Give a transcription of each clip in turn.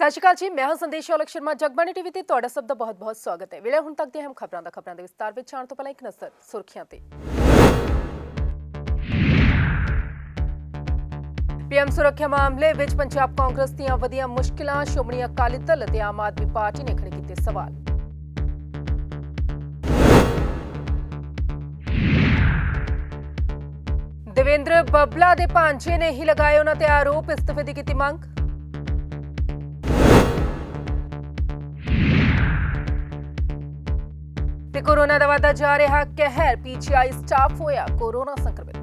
ਸਤਿ ਸ਼੍ਰੀ ਅਕਾਲ ਜੀ, ਮੈਂ ਹਾਂ ਸੰਦੇਸ਼ ਔਲਖ ਸ਼ਰਮਾ। ਜਗਬਾਣੀ ਟੀਵੀ ਤੇ ਤੁਹਾਡਾ ਸਭ ਦਾ ਬਹੁਤ-ਬਹੁਤ ਸਵਾਗਤ ਹੈ। ਵੇਲੇ ਹੁਣ ਤੱਕ ਦੀਆਂ ਖਬਰਾਂ ਦੇ ਵਿਸਤਾਰ ਵਿੱਚ ਆਉਣ ਤੋਂ ਪਹਿਲਾਂ ਇੱਕ ਨਜ਼ਰ ਸੁਰਖੀਆਂ ਤੇ। ਪੀਐਮ ਸੁਰੱਖਿਆ ਮਾਮਲੇ ਵਿੱਚ ਪੰਜਾਬ ਕਾਂਗਰਸ ਦੀਆਂ ਵਧੀਆਂ ਮੁਸ਼ਕਿਲਾਂ, ਸ਼੍ਰੋਮਣੀ ਅਕਾਲੀ ਦਲ ਤੇ ਆਮ ਆਦਮੀ ਪਾਰਟੀ ਨੇ ਖੜੇ ਕੀਤੇ ਸਵਾਲ। ਦੇਵੇਂਦਰ ਬੱਬਲਾ ਦੇ ਭਾਂਜੇ ਨੇ ਹੀ ਲਗਾਏ ਉਹਨਾਂ ਤੇ ਆਰੋਪ, ਇਸਤੀਫੇ ਦੀ ਕੀਤੀ ਮੰਗ। ਤੇ ਕੋਰੋਨਾ ਦਾ ਵਧਦਾ ਜਾ ਰਿਹਾ ਕਹਿਰ, ਪੀਜੀਆਈ ਸਟਾਫ ਹੋਇਆ ਕੋਰੋਨਾ ਸੰਕਰਮਿਤ।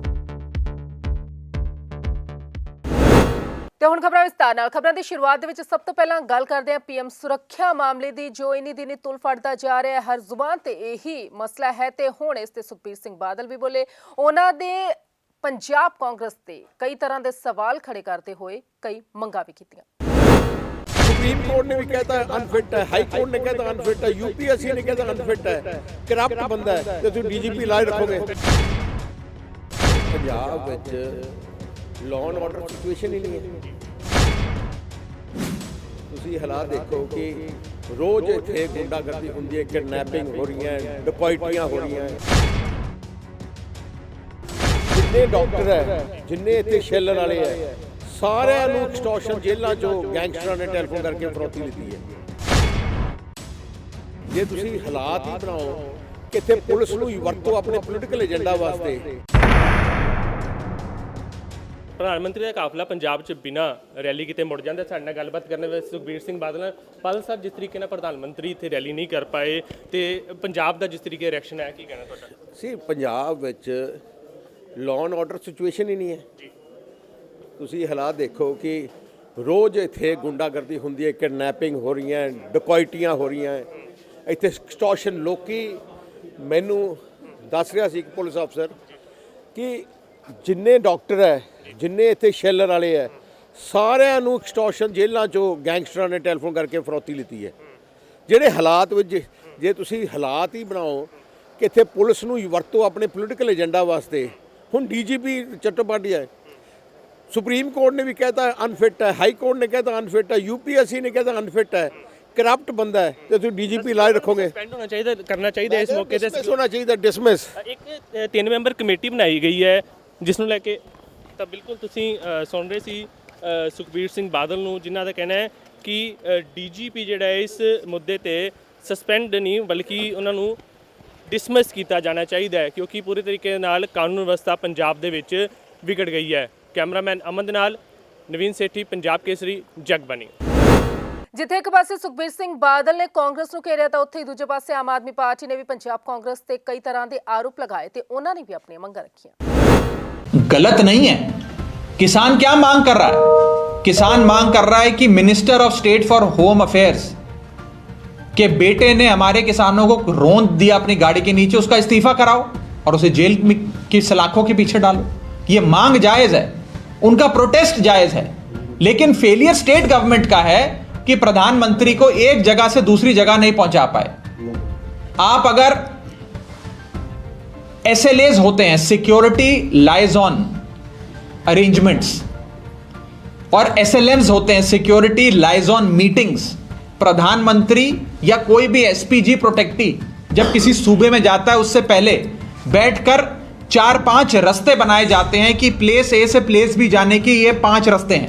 ਤੇ ਹੁਣ ਖਬਰਾਂ ਵਿਸਤਾਰ ਨਾਲ। ਖਬਰਾਂ ਦੀ ਸ਼ੁਰੂਆਤ ਦੇ ਵਿੱਚ ਸਭ ਤੋਂ ਪਹਿਲਾਂ ਗੱਲ ਕਰਦੇ ਹਾਂ ਪੀਐਮ ਸੁਰੱਖਿਆ ਮਾਮਲੇ ਦੀ, ਜੋ ਇਨੀ ਦਿਨੀ ਤੁਲ ਫੜਦਾ ਜਾ ਰਿਹਾ ਹੈ। ਹਰ ਜ਼ੁਬਾਨ ਤੇ ਇਹੀ ਮਸਲਾ ਹੈ ਤੇ ਹੁਣ ਇਸ ਤੇ ਸੁਖਬੀਰ ਸਿੰਘ ਬਾਦਲ ਵੀ ਬੋਲੇ। ਉਹਨਾਂ ਦੇ ਪੰਜਾਬ ਕਾਂਗਰਸ ਤੇ ਕਈ ਤਰ੍ਹਾਂ ਦੇ ਸਵਾਲ ਖੜੇ ਕਰਦੇ ਹੋਏ ਕਈ ਮੰਗਾਂ ਵੀ ਕੀਤੀਆਂ। सुप्रीम कोर्ट ने भी कहता है अनफिट है, हाई कोर्ट ने कहता है अनफिट है, यूपीएससी ने कहता है अनफिट है, करप्ट बंदा है तो तुम डीजीपी लाए रखोगे। पंजाब विच लॉ एंड ऑर्डर सिचुएशन ही नहीं है। तुसी हालात देखो कि रोज इत्थे गुंडागर्दी हुंदी है, किडनैपिंग हो रही है, डकैतियां हो रही हैं। जिन्ने डॉक्टर है, जिन्ने इत्थे शैलर वाले है, ਸਾਰਿਆਂ ਨੂੰ ਐਕਸਟੋਰਸ਼ਨ ਜੇਲ੍ਹਾਂ ਚੋਂ ਗੈਂਗਸਟਰਾਂ ਨੇ ਟੈਲੀਫੋਨ ਕਰਕੇ ਫਰੌਤੀ ਲਿੱਤੀ ਹੈ। ਜੇ ਤੁਸੀਂ ਹਾਲਾਤ ਹੀ ਬਣਾਓ ਕਿ ਇੱਥੇ ਪੁਲਿਸ ਨੂੰ ਹੀ ਵਰਤੋ ਆਪਣੇ ਪੋਲੀਟੀਕਲ ਏਜੰਡਾ ਵਾਸਤੇ। ਪ੍ਰਧਾਨ ਮੰਤਰੀ ਦਾ ਕਾਫਲਾ ਪੰਜਾਬ 'ਚ ਬਿਨਾਂ ਰੈਲੀ ਕਿਤੇ ਮੁੜ ਜਾਂਦਾ। ਸਾਡੇ ਨਾਲ ਗੱਲਬਾਤ ਕਰਨ ਵਿੱਚ ਸੁਖਬੀਰ ਸਿੰਘ ਬਾਦਲ ਸਾਹਿਬ, ਜਿਸ ਤਰੀਕੇ ਨਾਲ ਪ੍ਰਧਾਨ ਮੰਤਰੀ ਇੱਥੇ ਰੈਲੀ ਨਹੀਂ ਕਰ ਪਾਏ ਤੇ ਪੰਜਾਬ ਦਾ ਜਿਸ ਤਰੀਕੇ ਰਿਐਕਸ਼ਨ ਹੈ, ਕੀ ਕਹਿਣਾ ਤੁਹਾਡਾ? ਸੀ ਪੰਜਾਬ ਵਿੱਚ ਲਾਅ ਐਂਡ ਆਰਡਰ ਸਿਚੁਏਸ਼ਨ ਹੀ ਨਹੀਂ ਹੈ। ਤੁਸੀਂ ਹਾਲਾਤ ਦੇਖੋ ਕਿ ਰੋਜ਼ ਇੱਥੇ ਗੁੰਡਾਗਰਦੀ ਹੁੰਦੀ ਹੈ, ਕਿਡਨੈਪਿੰਗ ਹੋ ਰਹੀਆਂ, ਡਕੈਤੀਆਂ ਹੋ ਰਹੀਆਂ, ਇੱਥੇ ਐਕਸਟੋਰਸ਼ਨ। ਲੋਕੀ ਮੈਨੂੰ ਦੱਸ ਰਿਹਾ ਸੀ ਇੱਕ ਪੁਲਿਸ ਅਫਸਰ ਕਿ ਜਿੰਨੇ ਡਾਕਟਰ ਹੈ, ਜਿੰਨੇ ਇੱਥੇ ਸ਼ੈਲਰ ਵਾਲੇ ਹੈ, ਸਾਰਿਆਂ ਨੂੰ ਐਕਸਟੋਰਸ਼ਨ ਜੇਲ੍ਹਾਂ ਚੋਂ ਗੈਂਗਸਟਰਾਂ ਨੇ ਟੈਲੀਫੋਨ ਕਰਕੇ ਫਰੌਤੀ ਲਿੱਤੀ ਹੈ। ਜਿਹੜੇ ਹਾਲਾਤ ਵਿੱਚ ਜੇ ਤੁਸੀਂ ਹਾਲਾਤ ਹੀ ਬਣਾਓ ਕਿ ਇੱਥੇ ਪੁਲਿਸ ਨੂੰ ਹੀ ਵਰਤੋ ਆਪਣੇ ਪੋਲੀਟੀਕਲ ਏਜੰਡਾ ਵਾਸਤੇ। ਹੁਣ ਡੀਜੀਪੀ ਚੱਟੋਪਾਧਿਆਏ ਹੈ, सुप्रीम कोर्ट ने भी कहता है अनफिट है, हाई कोर्ट ने कहता है अनफिट है, यूपीएससी ने कहता है अनफिट है, करप्ट बंदा है तो तुम डीजीपी लाए रखोगे। ਸਸਪੈਂਡ ਹੋਣਾ ਚਾਹੀਦਾ, ਕਰਨਾ ਚਾਹੀਦਾ ਇਸ ਮੌਕੇ ਤੇ। ਹੋਣਾ ਚਾਹੀਦਾ ਡਿਸਮਿਸ। ਇੱਕ 3 ਮੈਂਬਰ ਕਮੇਟੀ ਬਣਾਈ ਗਈ ਹੈ ਜਿਸ ਨੂੰ ਲੈ ਕੇ ਤਾਂ ਬਿਲਕੁਲ ਤੁਸੀਂ ਸੁਣ ਰਹੇ ਸੀ ਸੁਖਬੀਰ ਸਿੰਘ ਬਾਦਲ ਨੂੰ, ਜਿਨ੍ਹਾਂ ਦਾ ਕਹਿਣਾ ਹੈ ਕਿ ਡੀਜੀਪੀ ਜਿਹੜਾ ਹੈ ਇਸ ਮੁੱਦੇ ਤੇ ਸਸਪੈਂਡ ਨਹੀਂ ਬਲਕਿ ਉਹਨਾਂ ਨੂੰ ਡਿਸਮਿਸ ਕੀਤਾ ਜਾਣਾ ਚਾਹੀਦਾ ਹੈ, ਕਿਉਂਕਿ ਪੂਰੇ ਤਰੀਕੇ ਨਾਲ ਕਾਨੂੰਨ ਵਿਵਸਥਾ ਪੰਜਾਬ ਦੇ ਵਿੱਚ ਵਿਗੜ ਗਈ ਹੈ। ਕੈਮਰਾਮੈਨ ਅਮਨ ਦੇ ਨਾਲ ਨਵੀਨ ਸੇਠੀ, ਪੰਜਾਬ ਕੇਸਰੀ, ਜਗਬਾਣੀ। ਜਿੱਥੇ ਇੱਕ ਪਾਸੇ ਸੁਖਬੀਰ ਸਿੰਘ ਬਾਦਲ ਨੇ ਕਾਂਗਰਸ ਨੂੰ ਘੇਰਿਆ ਤਾਂ ਉੱਥੇ ਹੀ ਦੂਜੇ ਪਾਸੇ ਆਮ ਆਦਮੀ ਪਾਰਟੀ ਨੇ ਵੀ ਪੰਜਾਬ ਕਾਂਗਰਸ ਤੇ ਕਈ ਤਰ੍ਹਾਂ ਦੇ ਆਰੋਪ ਲਗਾਏ ਤੇ ਉਹਨਾਂ ਨੇ ਵੀ ਆਪਣੀਆਂ ਮੰਗਾਂ ਰੱਖੀਆਂ। गलत नहीं है। किसान क्या मांग कर रहा है? किसान मांग कर रहा है कि minister of state for home affairs के बेटे ने हमारे किसानों को रौंद दिया अपनी गाड़ी के नीचे, उसका इस्तीफा कराओ और उसे जेल की सलाखों के पीछे डालो। ये मांग जायज है, उनका प्रोटेस्ट जायज है, लेकिन फेलियर स्टेट गवर्नमेंट का है कि प्रधानमंत्री को एक जगह से दूसरी जगह नहीं पहुंचा पाए। आप अगर एसएलएज होते हैं, सिक्योरिटी लाइजॉन अरेंजमेंट्स, और एसएलएम्स होते हैं, सिक्योरिटी लाइजॉन मीटिंग्स। प्रधानमंत्री या कोई भी एसपीजी प्रोटेक्टी जब किसी सूबे में जाता है उससे पहले बैठकर 4-5 रास्ते बनाए जाते हैं कि प्लेस ए से प्लेस बी जाने की ये 5 रास्ते हैं।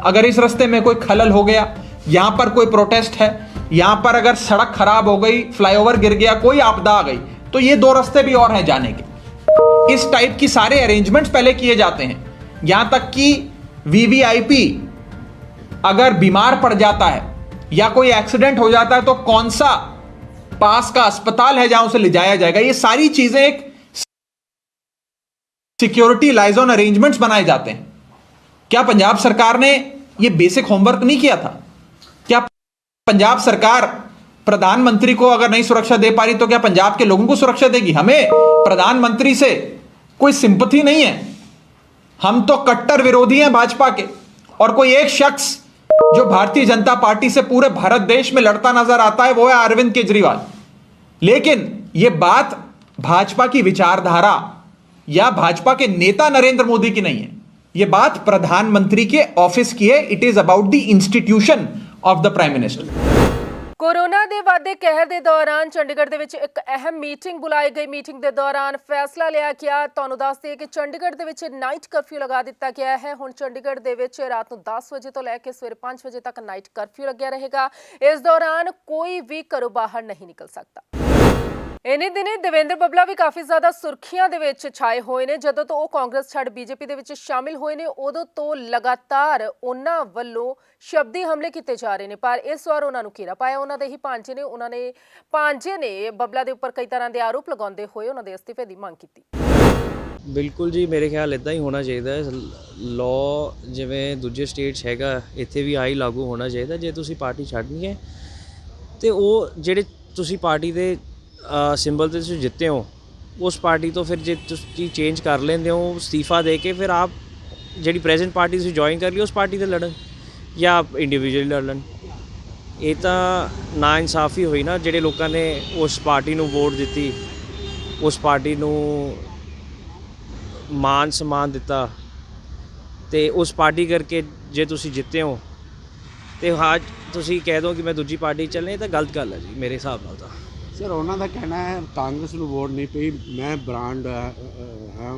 अगर इस रास्ते में कोई खलल हो गया, यहां पर कोई प्रोटेस्ट है, यहां पर अगर सड़क खराब हो गई, फ्लाईओवर गिर गया, कोई आपदा आ गई, तो ये 2 रास्ते भी और हैं जाने के। इस टाइप की सारे अरेंजमेंट्स पहले किए जाते हैं। यहां तक कि वीवीआईपी अगर बीमार पड़ जाता है या कोई एक्सीडेंट हो जाता है तो कौन सा पास का अस्पताल है जहां उसे ले जाया जाएगा, ये सारी चीजें एक सिक्योरिटी लाइजॉन अरेंजमेंट्स बनाए जाते हैं। क्या पंजाब सरकार ने यह बेसिक होमवर्क नहीं किया था? क्या पंजाब सरकार प्रधानमंत्री को अगर नहीं सुरक्षा दे पा रही तो क्या पंजाब के लोगों को सुरक्षा देगी? हमें प्रधानमंत्री से कोई सिंपैथी नहीं है, हम तो कट्टर विरोधी हैं भाजपा के। और कोई एक शख्स जो भारतीय जनता पार्टी से पूरे भारत देश में लड़ता नजर आता है वो है अरविंद केजरीवाल। लेकिन यह बात भाजपा की विचारधारा या भाजपा के नेता नरेंद्र मोदी की नहीं है, यह बात प्रधानमंत्री के ऑफिस की है। It is about the institution of the Prime Minister. Corona ਦੇ ਵਾਧੇ ਕਹਿਰ ਦੇ ਦੌਰਾਨ ਚੰਡੀਗੜ੍ਹ ਦੇ ਵਿੱਚ ਇੱਕ ਅਹਿਮ ਮੀਟਿੰਗ ਬੁਲਾਈ ਗਈ। ਮੀਟਿੰਗ ਦੇ ਦੌਰਾਨ ਫੈਸਲਾ ਲਿਆ ਗਿਆ। ਤੁਹਾਨੂੰ ਦੱਸ ਦਈਏ ਕਿ ਚੰਡੀਗੜ੍ਹ ਦੇ ਵਿੱਚ ਨਾਈਟ ਕਰਫਿਊ ਲਗਾ ਦਿੱਤਾ ਗਿਆ ਹੈ। ਹੁਣ ਚੰਡੀਗੜ੍ਹ ਦੇ ਵਿੱਚ ਰਾਤ ਨੂੰ 10 ਵਜੇ ਤੋਂ ਲੈ ਕੇ ਸਵੇਰੇ 5 ਵਜੇ ਤੱਕ ਨਾਈਟ ਕਰਫਿਊ ਲੱਗਿਆ ਰਹੇਗਾ। ਇਸ ਦੌਰਾਨ ਕੋਈ ਵੀ ਘਰੋਂ ਬਾਹਰ ਨਹੀਂ ਨਿਕਲ ਸਕਦਾ। ਇਨੀ ਦਿਨੀ ਦੇਵੇਂਦਰ ਬੱਬਲਾ ਵੀ ਕਾਫੀ ਜ਼ਿਆਦਾ ਸੁਰਖੀਆਂ ਦੇ ਵਿੱਚ ਛਾਏ ਹੋਏ ਨੇ। ਜਦੋਂ ਤੋਂ ਉਹ ਕਾਂਗਰਸ ਛੱਡ ਬੀਜੇਪੀ ਦੇ ਵਿੱਚ ਸ਼ਾਮਿਲ ਹੋਏ ਨੇ ਉਦੋਂ ਤੋਂ ਲਗਾਤਾਰ ਉਹਨਾਂ ਵੱਲੋਂ ਸ਼ਬਦੀ ਹਮਲੇ ਕੀਤੇ ਜਾ ਰਹੇ ਨੇ, ਪਰ ਇਸ ਵਾਰ ਉਹਨਾਂ ਨੂੰ ਘੇਰਾ ਪਾਇਆ ਉਹਨਾਂ ਦੇ ਹੀ ਭਾਂਜੇ ਨੇ ਬੱਬਲਾ ਦੇ ਉੱਪਰ ਕਈ ਤਰ੍ਹਾਂ ਦੇ ਆਰੋਪ ਲਗਾਉਂਦੇ ਹੋਏ ਉਹਨਾਂ ਦੇ ਅਸਤੀਫੇ ਦੀ ਮੰਗ ਕੀਤੀ। ਬਿਲਕੁਲ ਜੀ, ਮੇਰੇ ਖਿਆਲ ਇੱਦਾਂ ਹੀ ਹੋਣਾ ਚਾਹੀਦਾ ਹੈ। ਲਾਅ ਜਿਵੇਂ ਦੂਜੇ ਸਟੇਟਸ ਹੈਗਾ, ਇੱਥੇ ਵੀ ਆਹੀ ਲਾਗੂ ਹੋਣਾ ਚਾਹੀਦਾ। ਜੇ ਤੁਸੀਂ ਪਾਰਟੀ ਛੱਡਣੀ ਹੈ ਤੇ ਉਹ ਜਿਹੜੇ ਤੁਸੀਂ ਪਾਰਟੀ ਦੇ ਸਿੰਬਲ ਤੇ ਤੁਸੀਂ ਜਿੱਤੇ ਹੋ ਉਸ ਪਾਰਟੀ ਤੋਂ ਫਿਰ ਜੇ ਤੁਸੀਂ ਚੇਂਜ ਕਰ ਲੈਂਦੇ ਹੋ ਅਸਤੀਫਾ ਦੇ ਕੇ, ਫਿਰ ਆਪ ਜਿਹੜੀ ਪ੍ਰੈਜ਼ੈਂਟ ਪਾਰਟੀ ਤੁਸੀਂ ਜੁਆਇਨ ਕਰ ਲਈ ਉਸ ਪਾਰਟੀ 'ਤੇ ਲੜਨ ਜਾਂ ਇੰਡੀਵਿਜੂਅਲੀ ਲੜਨ। ਇਹ ਤਾਂ ਨਾ ਇਨਸਾਫੀ ਹੋਈ ਨਾ। ਜਿਹੜੇ ਲੋਕਾਂ ਨੇ ਉਸ ਪਾਰਟੀ ਨੂੰ ਵੋਟ ਦਿੱਤੀ, ਉਸ ਪਾਰਟੀ ਨੂੰ ਮਾਨ ਸਨਮਾਨ ਦਿੱਤਾ ਤੇ ਉਸ ਪਾਰਟੀ ਕਰਕੇ ਜੇ ਤੁਸੀਂ ਜਿੱਤੇ ਹੋ ਤੇ ਹਾਂ ਤੁਸੀਂ ਕਹਿ ਦਿਓ ਕਿ ਮੈਂ ਦੂਜੀ ਪਾਰਟੀ ਚੱਲਣੀ, ਤਾਂ ਗਲਤ ਗੱਲ ਹੈ ਜੀ ਮੇਰੇ ਹਿਸਾਬ ਨਾਲ ਤਾਂ। ਸਰ ਉਹਨਾਂ ਦਾ ਕਹਿਣਾ ਹੈ ਕਾਂਗਰਸ ਨੂੰ ਵੋਟ ਨਹੀਂ ਪਈ, ਮੈਂ ਬ੍ਰਾਂਡ ਹਾਂ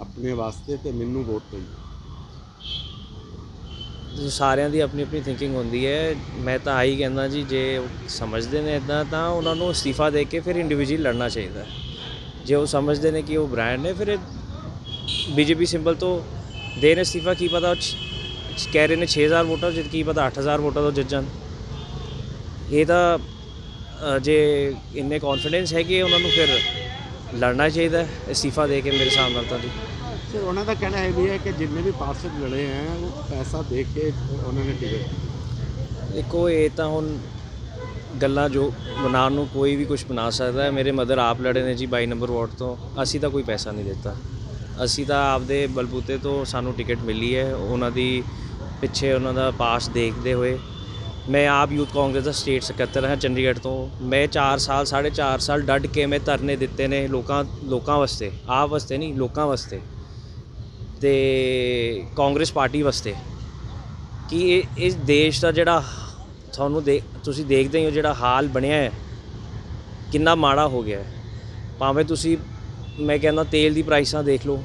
ਆਪਣੇ ਵਾਸਤੇ ਤੇ ਮੈਨੂੰ ਵੋਟ ਪਈ। ਸਾਰਿਆਂ ਦੀ ਆਪਣੀ ਆਪਣੀ ਥਿੰਕਿੰਗ ਹੁੰਦੀ ਹੈ। ਮੈਂ ਤਾਂ ਆਹੀ ਕਹਿੰਦਾ ਜੀ, ਜੇ ਉਹ ਸਮਝਦੇ ਨੇ ਇੱਦਾਂ ਤਾਂ ਉਹਨਾਂ ਨੂੰ ਅਸਤੀਫਾ ਦੇ ਕੇ ਫਿਰ ਇੰਡੀਵਿਜੂਅਲ ਲੜਨਾ ਚਾਹੀਦਾ। ਜੇ ਉਹ ਸਮਝਦੇ ਨੇ ਕਿ ਉਹ ਬ੍ਰਾਂਡ ਨੇ, ਫਿਰ ਬੀਜੇਪੀ ਸਿੰਬਲ ਤੋਂ ਦੇਣ ਅਸਤੀਫਾ। ਕੀ ਪਤਾ ਕਹਿ ਰਹੇ ਨੇ 6000 ਵੋਟਾਂ ਜਿੱਤ, ਕੀ ਪਤਾ 8000 ਵੋਟਾਂ ਤੋਂ ਜਿੱਤ ਜਾਣ। ਇਹ ਤਾਂ ਜੇ ਇੰਨੇ ਕੌਨਫੀਡੈਂਸ ਹੈਗੇ ਉਹਨਾਂ ਨੂੰ ਫਿਰ ਲੜਨਾ ਚਾਹੀਦਾ ਅਸਤੀਫਾ ਦੇ ਕੇ ਮੇਰੇ ਹਿਸਾਬ ਨਾਲ ਤਾਂ ਜੀ। ਸਰ ਉਹਨਾਂ ਦਾ ਕਹਿਣਾ ਇਹ ਵੀ ਹੈ ਕਿ ਜਿੰਨੇ ਵੀ ਪਾਰषद ਲੜੇ ਹੈ ਉਹ ਪੈਸਾ ਦੇ ਕੇ ਉਹਨਾਂ ਨੇ ਟਿਕਟ। ਦੇਖੋ ਇਹ ਤਾਂ ਹੁਣ ਗੱਲਾਂ ਜੋ ਬਣਾਉਣ ਨੂੰ ਕੋਈ ਵੀ ਕੁਝ ਬਣਾ ਸਕਦਾ ਹੈ। ਮੇਰੇ ਮਦਰ ਆਪ ਲੜੇ ਨੇ ਜੀ 22 ਨੰਬਰ ਵਾਰਡ ਤੋਂ। ਅਸੀਂ ਤਾਂ ਕੋਈ ਪੈਸਾ ਨਹੀਂ ਦਿੱਤਾ, ਅਸੀਂ ਤਾਂ ਆਪਦੇ ਬਲਬੂਤੇ ਤੋਂ ਸਾਨੂੰ ਟਿਕਟ ਮਿਲੀ ਹੈ। ਉਹਨਾਂ ਦੀ ਪਿੱਛੇ ਉਹਨਾਂ ਦਾ ਪਾਸ ਦੇਖਦੇ ਹੋਏ ਮੈਂ ਆਪ ਯੂਥ ਕਾਂਗਰਸ ਦਾ ਸਟੇਟ ਸਕੱਤਰ ਹਾਂ ਚੰਡੀਗੜ੍ਹ ਤੋਂ। ਮੈਂ 4 ਸਾਲ 4.5 ਸਾਲ ਡਟ ਕੇ ਮੈਂ ਧਰਨੇ ਦਿੱਤੇ ਨੇ ਲੋਕਾਂ ਵਾਸਤੇ, ਆਪ ਵਾਸਤੇ ਨਹੀਂ, ਲੋਕਾਂ ਵਾਸਤੇ ਤੇ ਕਾਂਗਰਸ ਪਾਰਟੀ ਵਾਸਤੇ ਕਿ ਇਸ ਦੇਸ਼ ਦਾ ਜਿਹੜਾ ਤੁਸੀਂ ਦੇਖਦੇ ਹੀ ਹੋ ਜਿਹੜਾ ਹਾਲ ਬਣਿਆ ਹੈ ਕਿੰਨਾ ਮਾੜਾ ਹੋ ਗਿਆ ਹੈ। ਭਾਵੇਂ ਤੁਸੀਂ ਮੈਂ ਕਹਿੰਦਾ ਤੇਲ ਦੀ ਪ੍ਰਾਈਸਾਂ ਦੇਖ ਲਓ,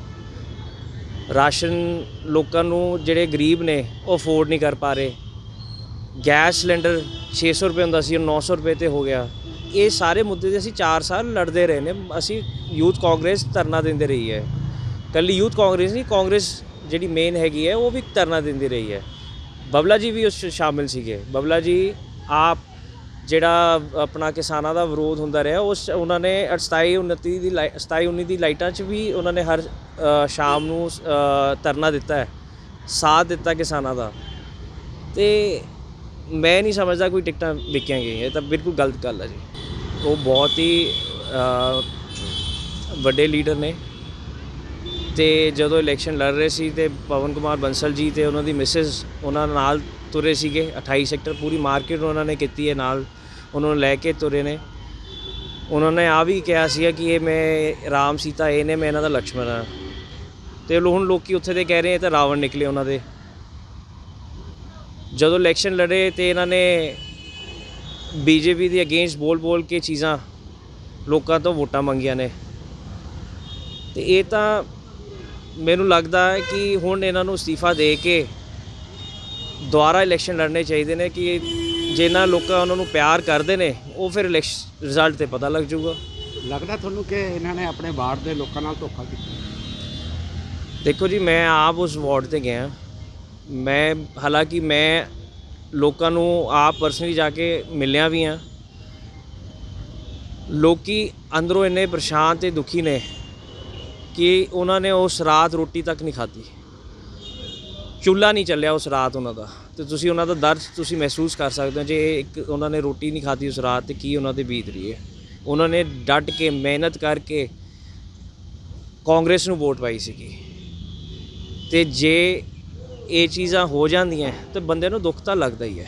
ਰਾਸ਼ਨ ਲੋਕਾਂ ਨੂੰ ਜਿਹੜੇ ਗਰੀਬ ਨੇ ਉਹ ਅਫੋਰਡ ਨਹੀਂ ਕਰ ਪਾ ਰਹੇ। ਗੈਸ ਸਿਲੰਡਰ 600 ਰੁਪਏ ਹੁੰਦਾ ਸੀ, ਉਹ 900 ਰੁਪਏ 'ਤੇ ਹੋ ਗਿਆ। ਇਹ ਸਾਰੇ ਮੁੱਦੇ 'ਤੇ ਅਸੀਂ 4 ਸਾਲ ਲੜਦੇ ਰਹੇ ਨੇ। ਅਸੀਂ ਯੂਥ ਕਾਂਗਰਸ ਧਰਨਾ ਦਿੰਦੇ ਰਹੀ ਹੈ। ਇਕੱਲੀ ਯੂਥ ਕਾਂਗਰਸ ਨਹੀਂ, ਕਾਂਗਰਸ ਜਿਹੜੀ ਮੇਨ ਹੈਗੀ ਹੈ ਉਹ ਵੀ ਧਰਨਾ ਦਿੰਦੀ ਰਹੀ ਹੈ। ਬੱਬਲਾ ਜੀ ਵੀ ਉਸ 'ਚ ਸ਼ਾਮਿਲ ਸੀਗੇ। ਬੱਬਲਾ ਜੀ ਆਪ ਜਿਹੜਾ ਆਪਣਾ ਕਿਸਾਨਾਂ ਦਾ ਵਿਰੋਧ ਹੁੰਦਾ ਰਿਹਾ ਉਹਨਾਂ ਨੇ 27-29 ਦੀ ਲਾਈਟਾਂ 'ਚ ਵੀ ਉਹਨਾਂ ਨੇ ਹਰ ਸ਼ਾਮ ਨੂੰ ਧਰਨਾ ਦਿੱਤਾ ਹੈ, ਸਾਥ ਦਿੱਤਾ ਕਿਸਾਨਾਂ ਦਾ। ਤੇ ਮੈਂ ਨਹੀਂ ਸਮਝਦਾ ਕੋਈ ਟਿਕਟਾਂ ਵਿਕੀਆਂ ਗਈਆਂ। ਇਹ ਤਾਂ ਬਿਲਕੁਲ ਗਲਤ ਗੱਲ ਹੈ ਜੀ। ਉਹ ਬਹੁਤ ਹੀ ਵੱਡੇ ਲੀਡਰ ਨੇ ਤੇ ਜਦੋਂ ਇਲੈਕਸ਼ਨ ਲੜ ਰਹੇ ਸੀ ਤੇ ਪਵਨ ਕੁਮਾਰ ਬੰਸਲ ਜੀ ਤੇ ਉਹਨਾਂ ਦੀ ਮਿਸਿਸ ਉਹਨਾਂ ਨਾਲ ਤੁਰੇ ਸੀਗੇ। 28 ਸੈਕਟਰ ਪੂਰੀ ਮਾਰਕੀਟ ਉਹਨਾਂ ਨੇ ਕੀਤੀ ਹੈ ਨਾਲ, ਉਹਨਾਂ ਨੂੰ ਲੈ ਕੇ ਤੁਰੇ ਨੇ। ਉਹਨਾਂ ਨੇ ਆ ਵੀ ਕਿਹਾ ਸੀਗਾ ਕਿ ਇਹ ਮੈਂ ਰਾਮ ਸੀਤਾ ਇਹ ਨੇ, ਮੈਂ ਇਹਨਾਂ ਦਾ ਲਕਸ਼ਮਣ ਹਾਂ। ਤੇ ਹੁਣ ਲੋਕੀ ਉੱਥੇ ਦੇ ਕਹਿ ਰਹੇ ਇਹ ਤਾਂ ਰਾਵਣ ਨਿਕਲੇ ਉਹਨਾਂ ਦੇ। ਜਦੋਂ ਇਲੈਕਸ਼ਨ ਲੜੇ ਤੇ ਇਹਨਾਂ ਨੇ ਬੀਜੇਪੀ ਦੇ ਅਗੇਂਸਟ ਬੋਲ ਕੇ ਚੀਜ਼ਾਂ ਲੋਕਾਂ ਤੋਂ ਵੋਟਾਂ ਮੰਗੀਆਂ ਨੇ। ਤੇ ਇਹ ਤਾਂ ਮੈਨੂੰ ਲੱਗਦਾ ਹੈ ਕਿ ਹੁਣ ਇਹਨਾਂ ਨੂੰ ਅਸਤੀਫਾ ਦੇ ਕੇ ਦੁਬਾਰਾ ਇਲੈਕਸ਼ਨ ਲੜਨੇ ਚਾਹੀਦੇ ਨੇ ਕਿ ਜਿਨ੍ਹਾਂ ਲੋਕਾਂ ਉਹਨਾਂ ਨੂੰ ਪਿਆਰ ਕਰਦੇ ਨੇ ਉਹ ਫਿਰ ਇਲੈਕਸ਼ਨ ਰਿਜ਼ਲਟ 'ਤੇ ਪਤਾ ਲੱਗ ਜਾਊਗਾ। ਲੱਗਦਾ ਤੁਹਾਨੂੰ ਕਿ ਇਹਨਾਂ ਨੇ ਆਪਣੇ ਵਾਰਡ ਦੇ ਲੋਕਾਂ ਨਾਲ ਧੋਖਾ ਕੀਤਾ? ਦੇਖੋ ਜੀ, ਮੈਂ ਆਪ ਉਸ ਵਾਰਡ 'ਤੇ ਗਿਆ। ਮੈਂ ਹਾਲਾਂਕਿ ਮੈਂ ਲੋਕਾਂ ਨੂੰ ਆਪ ਪਰਸਨਲੀ ਜਾ ਕੇ ਮਿਲਿਆ ਵੀ ਹਾਂ। ਲੋਕੀ ਅੰਦਰੋਂ ਇੰਨੇ ਪਰੇਸ਼ਾਨ ਤੇ ਦੁਖੀ ਨੇ ਕਿ ਉਹਨਾਂ ਨੇ ਉਸ ਰਾਤ ਰੋਟੀ ਤੱਕ ਨਹੀਂ ਖਾਧੀ, ਚੁੱਲ੍ਹਾ ਨਹੀਂ ਚੱਲਿਆ ਉਸ ਰਾਤ ਉਹਨਾਂ ਦਾ। ਤੇ ਤੁਸੀਂ ਉਹਨਾਂ ਦਾ ਦਰਦ ਤੁਸੀਂ ਮਹਿਸੂਸ ਕਰ ਸਕਦੇ ਹੋ। ਜੇ ਇੱਕ ਉਹਨਾਂ ਨੇ ਰੋਟੀ ਨਹੀਂ ਖਾਧੀ ਉਸ ਰਾਤ ਤੇ ਕੀ ਉਹਨਾਂ 'ਤੇ ਬੀਤ ਰਹੀ ਹੈ। ਉਹਨਾਂ ਨੇ ਡਟ ਕੇ ਮਿਹਨਤ ਕਰਕੇ ਕਾਂਗਰਸ ਨੂੰ ਵੋਟ ਪਾਈ ਸੀਗੀ। ਤੇ ਜੇ ਇਹ ਚੀਜ਼ਾਂ ਹੋ ਜਾਂਦੀਆਂ ਤਾਂ ਬੰਦੇ ਨੂੰ ਦੁੱਖ ਤਾਂ ਲੱਗਦਾ ਹੀ ਹੈ।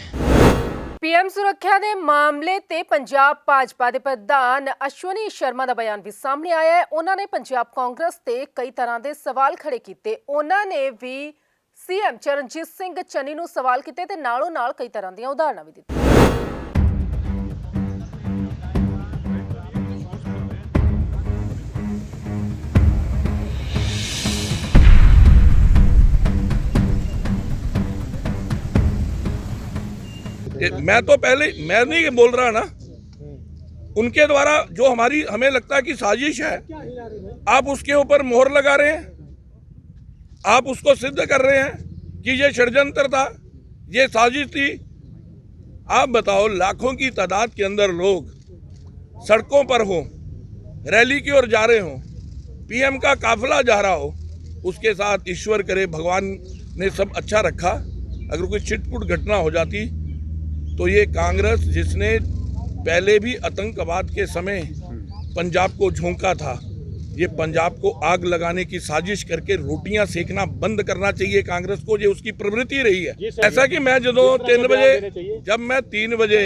ਪੀਐਮ ਸੁਰੱਖਿਆ ਦੇ ਮਾਮਲੇ ਤੇ ਪੰਜਾਬ ਭਾਜਪਾ ਦੇ ਪ੍ਰਧਾਨ ਅਸ਼ਵਨੀ ਸ਼ਰਮਾ ਦਾ ਬਿਆਨ ਵੀ ਸਾਹਮਣੇ ਆਇਆ ਹੈ। ਉਹਨਾਂ ਨੇ ਪੰਜਾਬ ਕਾਂਗਰਸ ਤੇ ਕਈ ਤਰ੍ਹਾਂ ਦੇ ਸਵਾਲ ਖੜੇ ਕੀਤੇ। ਉਹਨਾਂ ਨੇ ਵੀ ਸੀਐਮ ਚਰਨਜੀਤ ਸਿੰਘ ਚੰਨੀ ਨੂੰ ਸਵਾਲ ਕੀਤੇ ਤੇ ਨਾਲੋਂ ਨਾਲ ਕਈ ਤਰ੍ਹਾਂ ਦੀਆਂ ਉਦਾਹਰਨਾਂ ਵੀ ਦਿੱਤੀਆਂ। मैं तो पहले मैं नहीं बोल रहा ना, उनके द्वारा जो हमें लगता है कि साजिश है, आप उसके ऊपर मोहर लगा रहे हैं, आप उसको सिद्ध कर रहे हैं कि ये षड्यंत्र था, ये साजिश थी। आप बताओ, लाखों की तादाद के अंदर लोग सड़कों पर हो, रैली की ओर जा रहे हो, पीएम का काफिला जा रहा हो, उसके साथ ईश्वर करे भगवान ने सब अच्छा रखा, अगर कोई छिटपुट घटना हो जाती तो ये कांग्रेस जिसने पहले भी आतंकवाद के समय पंजाब को झोंका था, ये पंजाब को आग लगाने की साजिश करके रोटियां सेकना बंद करना चाहिए कांग्रेस को। ये उसकी प्रवृत्ति रही है। ऐसा कि मैं जब मैं 3 बजे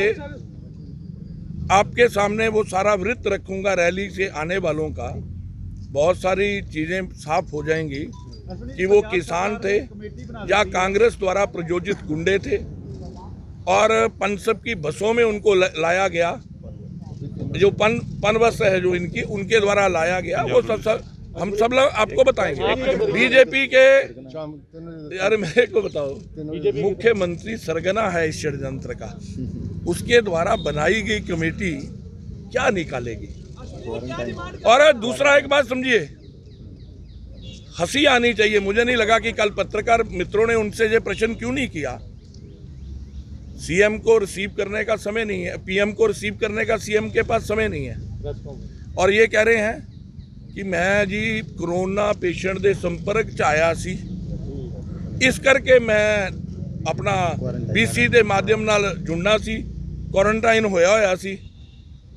आपके सामने वो सारा वृत्त रखूंगा रैली से आने वालों का, बहुत सारी चीजें साफ हो जाएंगी कि वो किसान थे या कांग्रेस द्वारा प्रयोजित गुंडे थे और पनसब की बसों में उनको लाया गया, जो पन बस है जो इनकी, उनके द्वारा लाया गया। वो हम सब लोग आपको बताएंगे। बीजेपी के, यार मेरे को बताओ, मुख्यमंत्री सरगना है इस षड्यंत्र का, उसके द्वारा बनाई गई कमेटी क्या निकालेगी? और दूसरा एक बात समझिए, हंसी आनी चाहिए। मुझे नहीं लगा कि कल पत्रकार मित्रों ने उनसे ये प्रश्न क्यों नहीं किया। सीएम को रिसीव करने का समय नहीं है, पीएम को रिसीव करने का सीएम के पास समय नहीं है, और ये कह रहे हैं कि मैं जी कोरोना पेशेंट के संपर्क च आया सी, इस करके मैं अपना बीसी के माध्यम नाल जुड़ना सी, क्वारंटाइन होया सी,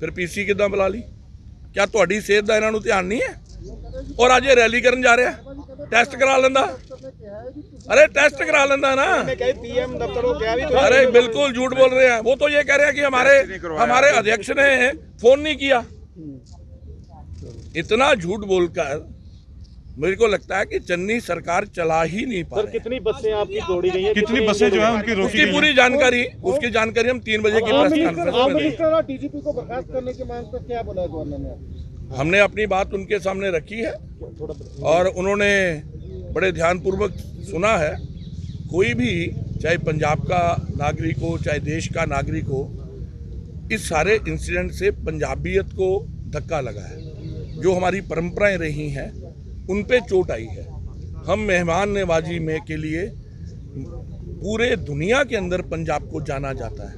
फिर पीसी किदां बुला ली? क्या तुहाडी सेहत दा इन्हां नूं ध्यान नहीं है? और अज ये रैली करन जा रहा, टेस्ट करा लेंदा। अरे टेस्ट करा लेंदा ना। अरे बिल्कुल झूठ बोल रहे हैं। वो तो ये कह रहे हैं कि हमारे अध्यक्ष ने फोन नहीं किया। इतना झूठ बोलकर मेरे को लगता है कि चन्नी सरकार चला ही नहीं पा रही। कितनी बसें आपकी तोड़ी गई हैं? कितनी बसें जो है उनकी रोकी गई? उसकी जानकारी हम 3 बजे की प्रेस कॉन्फ्रेंस में देंगे। डीजीपी को बर्खास्त करने की मांग पर क्या बोला गवर्नर ने? हमने अपनी बात उनके सामने रखी है और उन्होंने बड़े ध्यानपूर्वक सुना है। कोई भी, चाहे पंजाब का नागरिक हो, चाहे देश का नागरिक हो, इस सारे इंसिडेंट से पंजाबियत को धक्का लगा है। जो हमारी परंपराएं रही हैं उन पे चोट आई है। हम मेहमान नवाजी में के लिए पूरे दुनिया के अंदर पंजाब को जाना जाता है।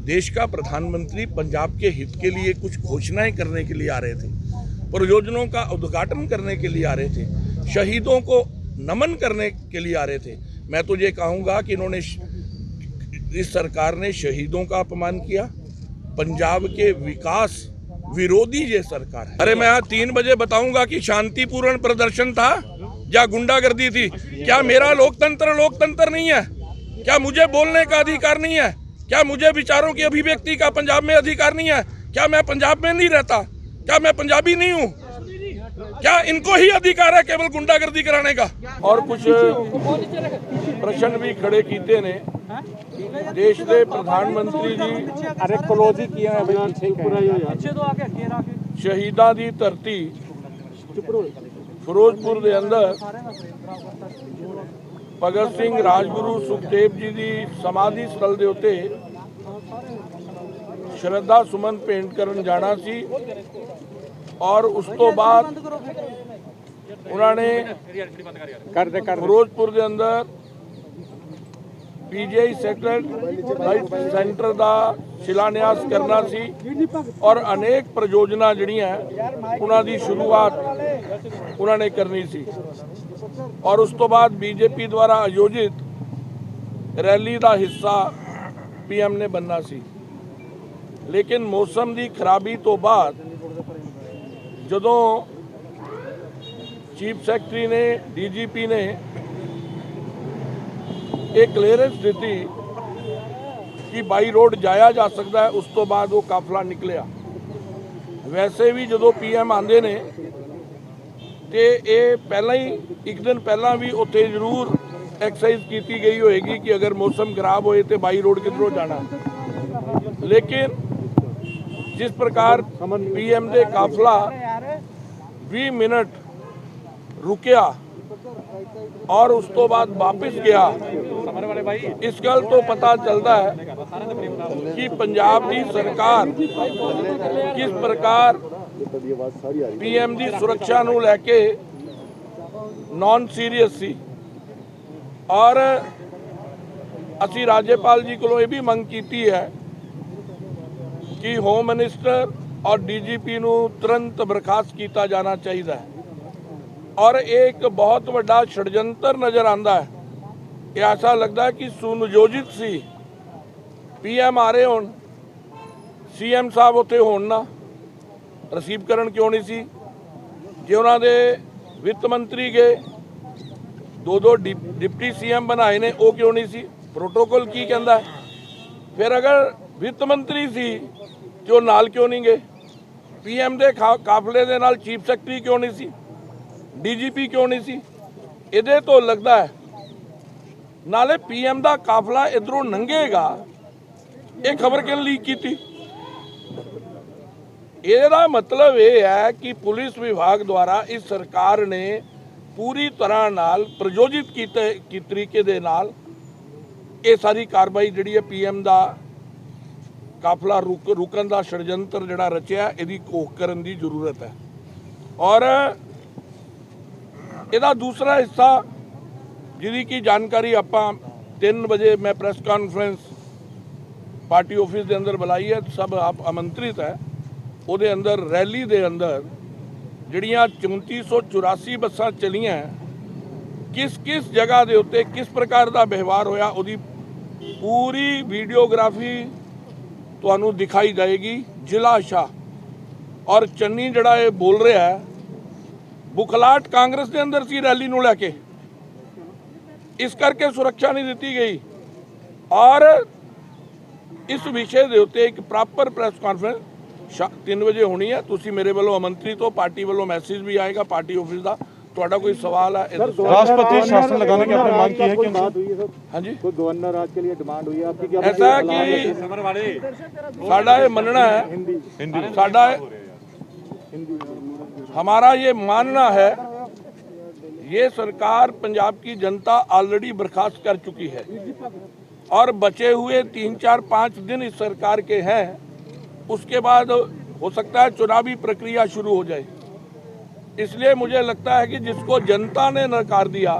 देश का प्रधानमंत्री पंजाब के हित के लिए कुछ घोषणाएं करने के लिए आ रहे थे, परियोजनाओं का उद्घाटन करने के लिए आ रहे थे, शहीदों को नमन करने के लिए आ रहे थे। मैं तो ये कहूँगा कि इन्होंने, इस सरकार ने शहीदों का अपमान किया, पंजाब के विकास विरोधी ये सरकार है। अरे मैं यहाँ 3 बजे बताऊंगा कि शांतिपूर्ण प्रदर्शन था या गुंडागर्दी थी। क्या मेरा लोकतंत्र नहीं है? क्या मुझे बोलने का अधिकार नहीं है? क्या मुझे विचारों की अभिव्यक्ति का पंजाब में अधिकार नहीं है? क्या मैं पंजाब में नहीं रहता? क्या मैं पंजाबी नहीं हूँ? क्या इनको ही अधिकार है केवल गुंडागर्दी कराने का? और कुछ प्रश्न भी खड़े कीते ने देश के प्रधानमंत्री जी। अरे क्लोजी किया है बयान शहीदा दी धरती फिरोजपुर के अंदर भगत सिंह, राजगुरु, सुखदेव जी की समाधि स्थल के उत्ते श्रद्धा सुमन भेंट करन जाना सी और उस तो बाद उन्होंने फिरोजपुर के अंदर पीजीआई सेंटर का शिलान्यास करना सी और अनेक परियोजना जड़ियां उन्होंने शुरुआत उन्होंने करनी सी और उस तो बाद बीजेपी द्वारा आयोजित रैली का हिस्सा पीएम ने बनना सी। लेकिन मौसम की खराबी तो बाद जदों चीफ सैकटरी ने, डीजीपी ने एक क्लीयरेंस दी कि बाई रोड जाया जा सकता है, उस तो बाद वो काफिला निकलिया। वैसे भी जो पीएम आते हैं तो ये पहला ही एक दिन पहला भी उत्थे जरूर एक्सरसाइज की गई होएगी कि अगर मौसम खराब होए तो बाई रोड किधरों जाना, लेकिन जिस प्रकार पीएम दे काफला 20 मिनट रुकिया और उस तो बाद वापस गया, इस गल तो पता चलता है कि पंजाब की सरकार किस प्रकार पीएम की सुरक्षा नूं लैके नॉन सीरीयस सी। और असी राज्यपाल जी को यह भी मंग की है कि होम मिनिस्टर और डीजीपी नूं तुरंत बर्खास्त किया जाना चाहिए। और एक बहुत बड़ा षडयंत्र नज़र आता है, ये ऐसा लगता है कि सुनियोजित सी पीएम आ रहे हो, सीएम साहब उत्थे होण ना, रिसीव करन क्यों नहीं सी? जे उन्होंने वित्त मंत्री गए, दो डिप्टी सीएम बनाए ने, वो क्यों नहीं सी? प्रोटोकॉल की कहता है? फिर अगर वित्त मंत्री सी जो नाल क्यों नहीं गए? पीएम दे काफले दे नाल चीफ सैकटरी क्यों नहीं सी? डीजीपी क्यों नहीं सी? इहदे तो लगता है नाले पीएम दा काफला इधरों लंघेगा, ये खबर किन लीक की थी? ਇਹਦਾ मतलब ये है कि पुलिस विभाग द्वारा इस सरकार ने पूरी तरह नाल प्रयोजित की तरीके दे नाल ये सारी कार्रवाई जिहड़ी है पीएम दा काफला रुकन दा षडयंत्र जिहड़ा रचिया, इहदी घोख करन दी जरूरत है। और ਇਹਦਾ दूसरा हिस्सा जिहदी की जानकारी आपां 3 बजे मैं प्रेस कॉन्फ्रेंस पार्टी ऑफिस के अंदर बुलाई है, सब आप आमंत्रित है। ਉਹਦੇ अंदर रैली के अंदर ਜਿਹੜੀਆਂ 3484 ਬੱਸਾਂ चलियां, किस जगह के उत्ते किस प्रकार का व्यवहार होया, ਉਹਦੀ पूरी वीडियोग्राफी ਤੁਹਾਨੂੰ दिखाई जाएगी। जिला शाह और चन्नी जड़ा ये बोल रहा है, बुखलाट कांग्रेस के अंदर सी रैली नूं लैके, इस करके सुरक्षा नहीं दी गई। और इस विषय के उत्ते एक प्रॉपर प्रेस कॉन्फ्रेंस 3 बजे होनी है। तुसी मेरे वालों आमंत्रित हो, पार्टी वालों मैसेज भी आएगा पार्टी ऑफिस का। ਤੁਹਾਡਾ कोई सवाल है? राष्ट्रपति शासन लगाने की आपने मांग की है कि बात हुई है सर? हाँ जी, कोई गवर्नर राज के लिए डिमांड हुई है आपकी? क्या ऐसा है कि साडा ये मनना है, साडा हमारा ये मानना है, ये सरकार पंजाब की जनता ऑलरेडी बर्खास्त कर चुकी है और बचे हुए 3, 4, 5 दिन इस सरकार के हैं। उसके बाद हो सकता है चुनावी प्रक्रिया शुरू हो जाए। इसलिए मुझे लगता है कि जिसको जनता ने नकार दिया,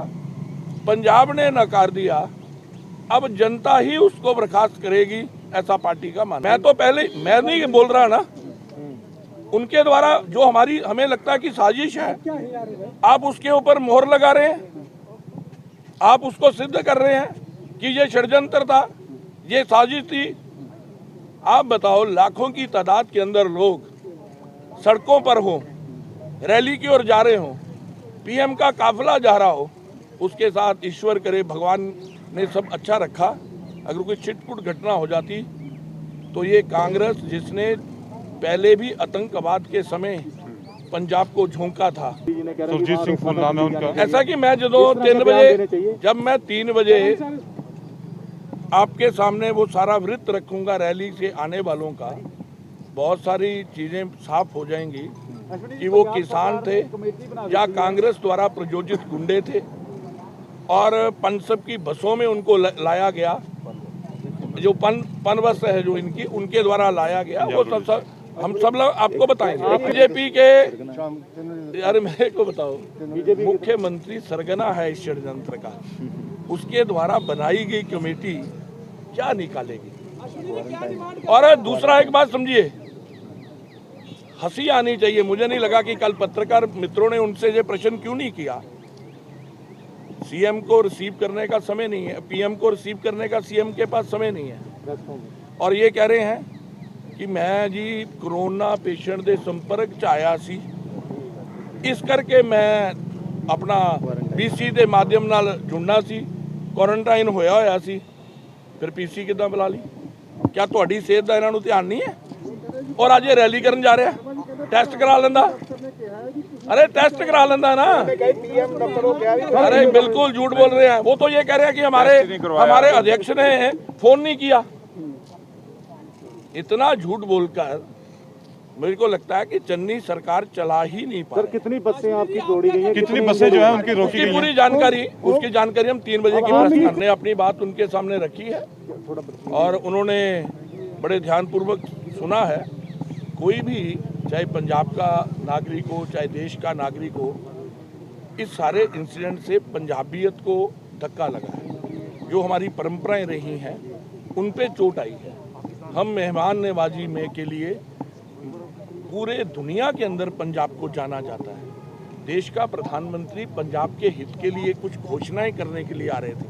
पंजाब ने नकार दिया, अब जनता ही उसको बर्खास्त करेगी, ऐसा पार्टी का मानना। मैं तो पहले मैं नहीं बोल रहा ना, उनके द्वारा जो हमें लगता है कि साजिश है, आप उसके ऊपर मोहर लगा रहे हैं, आप उसको सिद्ध कर रहे हैं कि ये षड्यंत्र था, ये साजिश थी। आप बताओ, लाखों की तादाद के अंदर लोग सड़कों पर हों, रैली की ओर जा रहे हों, पीएम का काफला जा रहा हो, उसके साथ ईश्वर करे भगवान ने सब अच्छा रखा, अगर कोई छिटपुट घटना हो जाती तो ये कांग्रेस जिसने पहले भी आतंकवाद के समय पंजाब को झोंका था, सुरजीत सिंह फुल नाम है उनका, ऐसा कि मैं जब मैं 3 बजे आपके सामने वो सारा वृत्त रखूंगा रैली से आने वालों का, बहुत सारी चीज़ें साफ हो जाएंगी कि वो किसान थे या कांग्रेस द्वारा प्रयोजित गुंडे थे और पनसब की बसों में उनको लाया गया, जो पन बस है जो इनकी, उनके द्वारा लाया गया। वो सब हम सब लोग आपको बताएंगे। बीजेपी के, यार मेरे को बताओ, मुख्यमंत्री सरगना है इस षड्यंत्र का, उसके द्वारा बनाई गई कमेटी क्या निकालेगी? और दूसरा एक बात समझिए, हंसी आनी चाहिए। मुझे नहीं लगा कि कल पत्रकार मित्रों ने उनसे ये प्रश्न क्यों नहीं किया। सीएम को रिसीव करने का समय नहीं है, पीएम को रिसीव करने का सीएम के पास समय नहीं है, और ये कह रहे हैं कि मैं जी कोरोना पेशेंट के संपर्क च आया सी, इस करके मैं अपना बीसी के माध्यम नाल जुड़ना सी, क्वारंटाइन होया सी, फिर पीसी किद्दां बुला ली? क्या तुहाडी सेहत का इन्हां नूं ध्यान नहीं है? और अज ये रैली करन जा रहा, टेस्ट करा लेंदा। अरे टेस्ट करा लेना ना। अरे बिल्कुल झूठ बोल रहे हैं। वो तो ये कह रहे हैं कि हमारे अध्यक्ष ने फोन नहीं किया। इतना झूठ बोलकर मेरे को लगता है कि चन्नी सरकार चला ही नहीं पा। सर कितनी बसें आपकी तोड़ी गई हैं, कितनी बसें जो है उनकी रोकी गई हैं? उसकी जानकारी हम 3 बजे की प्रेस ने अपनी बात उनके सामने रखी है और उन्होंने बड़े ध्यानपूर्वक सुना है। कोई भी चाहे पंजाब का नागरिक हो चाहे देश का नागरिक हो, इस सारे इंसिडेंट से पंजाबियत को धक्का लगा है। जो हमारी परंपराएं रही हैं उन पे चोट आई है। हम मेहमान नवाजी में के लिए पूरे दुनिया के अंदर पंजाब को जाना जाता है। देश का प्रधानमंत्री पंजाब के हित के लिए कुछ घोषणाएं करने के लिए आ रहे थे,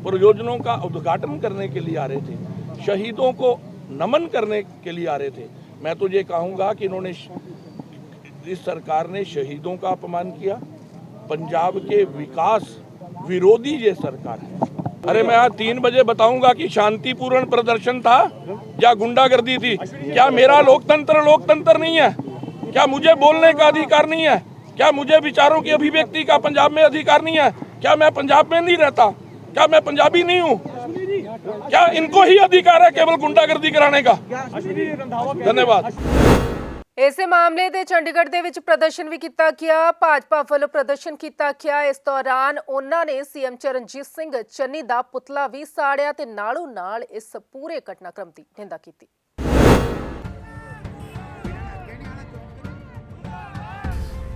परियोजनाओं का उद्घाटन करने के लिए आ रहे थे, शहीदों को नमन करने के लिए आ रहे थे। मैं तो ये कहूँगा कि इन्होंने, इस सरकार ने शहीदों का अपमान किया। पंजाब के विकास विरोधी ये सरकार है। अरे मैं आज 3 बजे बताऊंगा कि शांतिपूर्ण प्रदर्शन था या गुंडागर्दी थी। क्या मेरा लोकतंत्र नहीं है? क्या मुझे बोलने का अधिकार नहीं है? क्या मुझे विचारों की अभिव्यक्ति का पंजाब में अधिकार नहीं है? क्या मैं पंजाब में नहीं रहता? क्या मैं पंजाबी नहीं हूँ? क्या इनको ही अधिकार है केवल गुंडागर्दी कराने का? धन्यवाद। ਇਸੇ ਮਾਮਲੇ ਦੇ ਚੰਡੀਗੜ੍ਹ ਦੇ ਵਿੱਚ ਪ੍ਰਦਰਸ਼ਨ ਵੀ ਕੀਤਾ ਗਿਆ। ਭਾਜਪਾ ਵੱਲੋਂ ਪ੍ਰਦਰਸ਼ਨ ਕੀਤਾ ਗਿਆ। ਇਸ ਦੌਰਾਨ ਉਹਨਾਂ ਨੇ ਸੀਐਮ ਚਰਨਜੀਤ ਸਿੰਘ ਚੰਨੀ ਦਾ ਪੁਤਲਾ ਵੀ ਸਾੜਿਆ ਤੇ ਨਾਲੋਂ ਨਾਲ ਇਸ ਪੂਰੇ ਘਟਨਾਕ੍ਰਮ ਦੀ ਨਿੰਦਾ ਕੀਤੀ।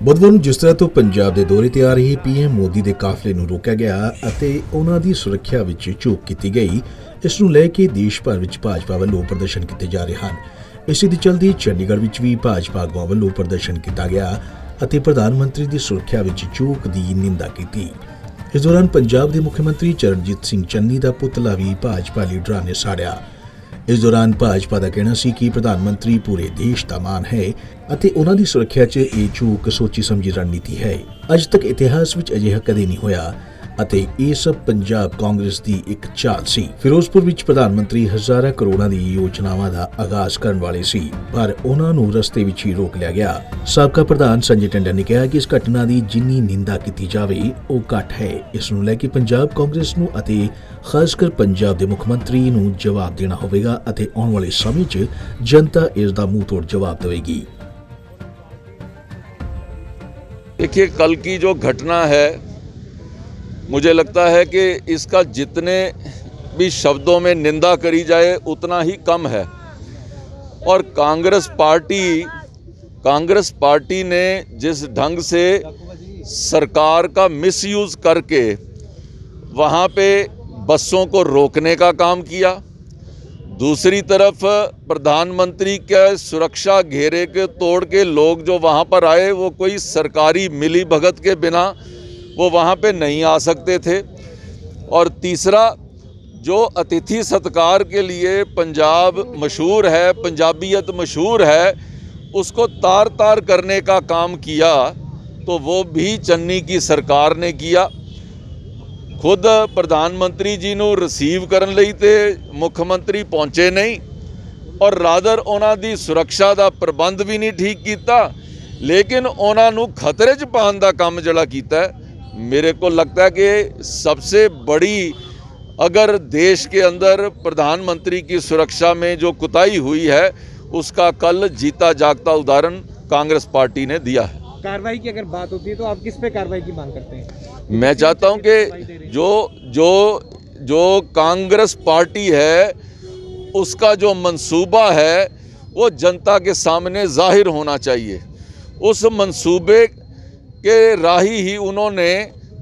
ਬੁੱਧਵਾਰ ਨੂੰ ਜਿਸ ਤਰ੍ਹਾਂ ਤੋਂ ਪੰਜਾਬ ਦੇ ਦੌਰੇ ਤੇ ਆ ਰਹੀ ਪੀਐਮ ਮੋਦੀ ਦੇ ਕਾਫਲੇ ਨੂੰ ਰੋਕਿਆ ਗਿਆ ਅਤੇ ਉਹਨਾਂ ਦੀ ਸੁਰੱਖਿਆ ਵਿੱਚ ਚੂਕ ਕੀਤੀ ਗਈ, ਇਸ ਨੂੰ ਲੈ ਕੇ ਦੇਸ਼ ਭਰ ਵਿੱਚ ਭਾਜਪਾ ਵੱਲੋਂ ਪ੍ਰਦਰਸ਼ਨ ਕੀਤੇ ਜਾ ਰਹੇ ਹਨ। ਇਸੇ ਦੀ ਚਲਦੀ ਚੰਡੀਗੜ੍ਹ ਵਿੱਚ ਵੀ ਭਾਜਪਾ ਆਗੂਆਂ ਵੱਲੋਂ ਪ੍ਰਦਰਸ਼ਨ ਕੀਤਾ ਗਿਆ ਅਤੇ ਪ੍ਰਧਾਨ ਮੰਤਰੀ ਦੀ ਸੁਰੱਖਿਆ ਵਿੱਚ ਚੂਕ ਦੀ ਨਿੰਦਾ ਕੀਤੀ। ਇਸ ਦੌਰਾਨ ਪੰਜਾਬ ਦੇ ਮੁੱਖ ਮੰਤਰੀ ਚਰਨਜੀਤ ਸਿੰਘ ਚੰਨੀ ਦਾ ਪੁਤਲਾ ਵੀ ਭਾਜਪਾ ਲੀਡਰਾਂ ਨੇ ਸਾੜਿਆ। ਇਸ ਦੌਰਾਨ ਭਾਜਪਾ ਦਾ ਕਹਿਣਾ ਸੀ ਕਿ ਪ੍ਰਧਾਨ ਮੰਤਰੀ ਪੂਰੇ ਦੇਸ਼ ਦਾ ਮਾਣ ਹੈ ਅਤੇ ਉਹਨਾਂ ਦੀ ਸੁਰੱਖਿਆ 'ਚ ਇਹ ਚੂਕ ਸੋਚੀ ਸਮਝੀ ਰਣਨੀਤੀ ਹੈ। ਅੱਜ ਤੱਕ ਇਤਿਹਾਸ ਵਿੱਚ ਅਜਿਹਾ ਕਦੇ ਨਹੀਂ ਹੋਇਆ ਅਤੇ ਇਹ ਸਭ ਪੰਜਾਬ ਕਾਂਗਰਸ ਦੀ ਇੱਕ ਚਾਲ ਸੀ। ਫਿਰੋਜ਼ਪੁਰ ਵਿੱਚ ਪ੍ਰਧਾਨ ਮੰਤਰੀ ਹਜ਼ਾਰਾਂ ਕਰੋੜਾਂ ਦੀ ਯੋਜਨਾਵਾਂ ਦਾ ਆਗਾਜ਼ ਕਰਨ ਵਾਲੇ ਸੀ, ਪਰ ਉਹਨਾਂ ਨੂੰ ਰਸਤੇ ਵਿੱਚ ਹੀ ਰੋਕ ਲਿਆ ਗਿਆ। ਸਾਬਕਾ ਪ੍ਰਧਾਨ ਸੰਜੇ ਟੰਡਨ ਨੇ ਕਿਹਾ ਕਿ ਇਸ ਘਟਨਾ ਦੀ ਜਿੰਨੀ ਨਿੰਦਾ ਕੀਤੀ ਜਾਵੇ ਉਹ ਘੱਟ ਹੈ। ਇਸ ਨੂੰ ਲੈ ਕੇ ਪੰਜਾਬ ਕਾਂਗਰਸ ਨੂੰ ਅਤੇ ਖਾਸ ਕਰ ਪੰਜਾਬ ਦੇ ਮੁੱਖ ਮੰਤਰੀ ਨੂੰ ਜਵਾਬ ਦੇਣਾ ਹੋਵੇਗਾ ਅਤੇ ਆਉਣ ਵਾਲੇ ਸਮੇਂ 'ਚ ਜਨਤਾ ਇਸ ਦਾ ਮੂੰਹ ਤੋੜ ਜਵਾਬ ਦੇਵੇਗੀ। देखिए, कल की जो घटना है, मुझे लगता है कि इसका जितने भी शब्दों में निंदा करी जाए उतना ही कम है। और कांग्रेस पार्टी ने जिस ढंग से सरकार का मिसयूज़ करके वहाँ पे बसों को रोकने का काम किया, दूसरी तरफ प्रधानमंत्री के सुरक्षा घेरे के तोड़ के लोग जो वहाँ पर आए वो कोई सरकारी मिली भगत के बिना वो वहाँ पे नहीं आ सकते थे। और तीसरा, जो अतिथि सत्कार के लिए पंजाब मशहूर है, पंजाबियत मशहूर है, उसको तार तार करने का काम किया तो वो भी चन्नी की सरकार ने किया। खुद प्रधानमंत्री जी ਨੂੰ ਰਿਸੀਵ ਕਰਨ ਲਈ ਤੇ ਮੁੱਖ ਮੰਤਰੀ ਪਹੁੰਚੇ ਨਹੀਂ ਔਰ ਰਾਦਰ ਉਹਨਾਂ ਦੀ ਸੁਰੱਖਿਆ ਦਾ ਪ੍ਰਬੰਧ ਵੀ ਨਹੀਂ ਠੀਕ ਕੀਤਾ, ਲੇਕਿਨ ਉਹਨਾਂ ਨੂੰ ਖਤਰੇ 'ਚ ਪਾਉਣ ਦਾ ਕੰਮ ਜਿਹੜਾ ਕੀਤਾ मेरे को लगता है कि सबसे बड़ी, अगर देश के अंदर प्रधानमंत्री की सुरक्षा में जो कुताही हुई है उसका कल जीता जागता उदाहरण कांग्रेस पार्टी ने दिया है। कार्रवाई की अगर बात होती है तो आप किस पे कार्रवाई की मांग करते हैं? मैं चाहता हूं कि जो कांग्रेस पार्टी है उसका जो मंसूबा है वो जनता के सामने जाहिर होना चाहिए। उस मंसूबे के राही ही उन्होंने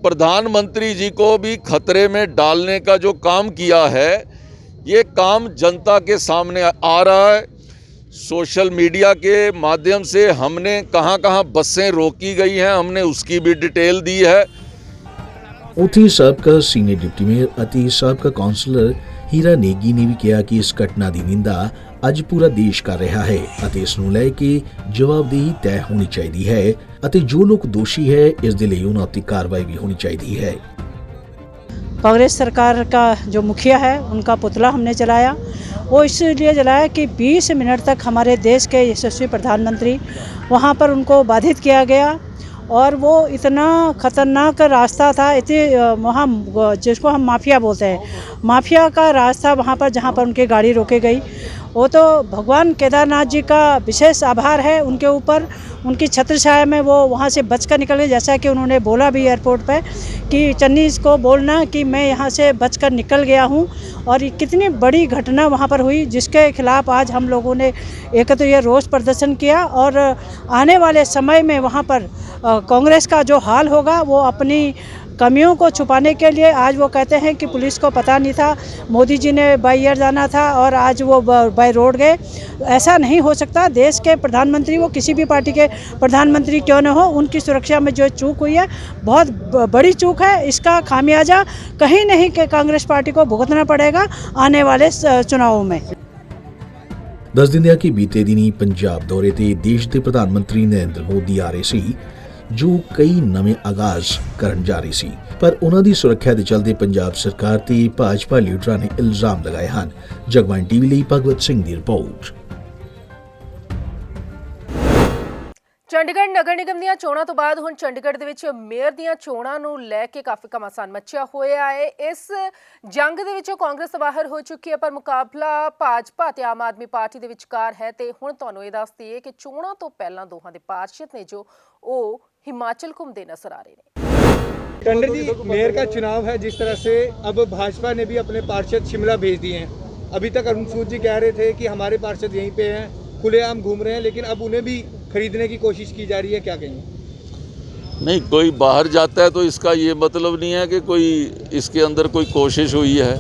प्रधानमंत्री जी को भी खतरे में डालने का जो काम किया है, ये काम जनता के सामने आ रहा है। सोशल मीडिया के माध्यम से हमने कहां कहां बसें रोकी गई हैं, हमने उसकी भी डिटेल दी है। ਉੱਥੇ ਸਾਬਕਾ ਸੀਨੀਅਰ ਡਿਪਟੀ ਮੇਅਰ ਅਤੇ ਸਾਬਕਾ ਕਾਉਂਸਲਰ ਹੀਰਾ ਨੇਗੀ ਨੇ ਵੀ ਕਿਹਾ ਕਿ ਇਸ ਘਟਨਾ ਦੀ ਨਿੰਦਾ ਅੱਜ ਪੂਰਾ ਦੇਸ਼ ਕਰ ਰਿਹਾ ਹੈ ਅਤੇ ਇਸ ਨੂੰ ਲੈ ਕੇ ਜਵਾਬਦੇਹੀ ਤੈਅ ਹੋਣੀ ਚਾਹੀਦੀ ਹੈ ਅਤੇ ਜੋ ਲੋਕ ਦੋਸ਼ੀ ਹੈ ਇਸ ਦੇ ਲਈ ਉਹਨਾਂ ਉੱਤੇ ਕਾਰਵਾਈ ਵੀ होनी चाहिए है। कांग्रेस सरकार का जो मुखिया है उनका पुतला हमने जलाया, वो इसलिए जलाया कि 20 मिनट तक हमारे देश के यशस्वी प्रधानमंत्री वहाँ पर उनको बाधित किया गया और वो इतना ख़तरनाक रास्ता था, इतने वहाँ जिसको हम माफिया बोलते हैं, माफिया का रास्ता वहाँ पर जहाँ पर उनकी गाड़ी रोकी गई। वो तो भगवान केदारनाथ जी का विशेष आभार है उनके ऊपर, उनकी छत्र छाया में वो वहाँ से बचकर निकल गए। जैसा कि उन्होंने बोला भी एयरपोर्ट पे कि चन्नी को बोलना कि मैं यहाँ से बचकर निकल गया हूँ। और ये कितनी बड़ी घटना वहाँ पर हुई जिसके खिलाफ आज हम लोगों ने एक तो ये रोष प्रदर्शन किया, और आने वाले समय में वहाँ पर कांग्रेस का जो हाल होगा वो अपनी कमियों को छुपाने के लिए, आज वो कहते हैं कि पुलिस को पता नहीं था, मोदी जी ने बाई एयर जाना था और आज वो बाई रोड गए। ऐसा नहीं हो सकता। देश के प्रधानमंत्री, वो किसी भी पार्टी के प्रधानमंत्री क्यों न हो, उनकी सुरक्षा में जो चूक हुई है बहुत बड़ी चूक है। इसका खामियाजा कहीं नहीं कि कांग्रेस पार्टी को भुगतना पड़ेगा आने वाले चुनावों में। दस ਦਿੰਦਿਆਂ ਕਿ ਬੀਤੇ ਦਿਨੀ ਪੰਜਾਬ ਦੌਰੇ ਤੇ ਦੇਸ਼ ਦੇ ਪ੍ਰਧਾਨ ਮੰਤਰੀ ਨਰਿੰਦਰ ਮੋਦੀ ਆ ਰਹੇ ਸੀ, ਜੋ ਕਈ ਨਵੇਂ ਆਗਾਜ਼ ਕਰਨ ਜਾ ਰਹੀ ਸੀ, ਪਰ ਉਹਨਾਂ ਦੀ ਸੁਰੱਖਿਆ ਦੇ ਚਲਦੇ ਪੰਜਾਬ ਸਰਕਾਰ ਤੇ ਭਾਜਪਾ ਲੀਡਰਾਂ ਨੇ ਇਲਜ਼ਾਮ ਲਗਾਏ ਹਨ। ਜਗਬਾਣੀ ਟੀਵੀ ਲਈ ਭਗਵਤ ਸਿੰਘ ਦੀ ਰਿਪੋਰਟ। ਚੰਡੀਗੜ੍ਹ ਨਗਰ ਨਿਗਮ ਦੀਆਂ ਚੋਣਾਂ ਤੋਂ ਬਾਅਦ ਹੁਣ ਚੰਡੀਗੜ੍ਹ ਦੇ ਵਿੱਚ ਮੇਅਰ ਦੀਆਂ ਚੋਣਾਂ ਨੂੰ ਲੈ ਕੇ ਕਾਫੀ ਘਮਾਸਾਨ ਮੱਚਿਆ ਹੋਇਆ ਹੈ। ਇਸ ਜੰਗ ਦੇ ਵਿੱਚੋਂ ਕਾਂਗਰਸ ਬਾਹਰ ਹੋ ਚੁੱਕੀ ਹੈ, ਪਰ ਮੁਕਾਬਲਾ ਭਾਜਪਾ ਤੇ ਆਮ ਆਦਮੀ ਪਾਰਟੀ ਦੇ ਵਿਚਕਾਰ ਹੈ। ਤੇ ਹੁਣ ਤੁਹਾਨੂੰ ਇਹ ਦੱਸ ਦਈਏ ਕਿ ਚੋਣਾਂ ਤੋਂ ਪਹਿਲਾਂ ਦੋਹਾਂ ਦੇ ਪਾਰਸ਼ਦ ਨੇ ਜੋ ਉਹ हिमाचल घूमते नजर आ रहे हैं। टंडन जी, मेयर का चुनाव है, जिस तरह से अब भाजपा ने भी अपने पार्षद शिमला भेज दिए हैं। अभी तक अरुण सूद जी कह रहे थे कि हमारे पार्षद यहीं पे हैं, खुलेआम घूम रहे हैं, लेकिन अब उन्हें भी खरीदने की कोशिश की जा रही है, क्या कहेंगे? नहीं, कोई बाहर जाता है तो इसका ये मतलब नहीं है कि कोई इसके अंदर कोई कोशिश हुई है।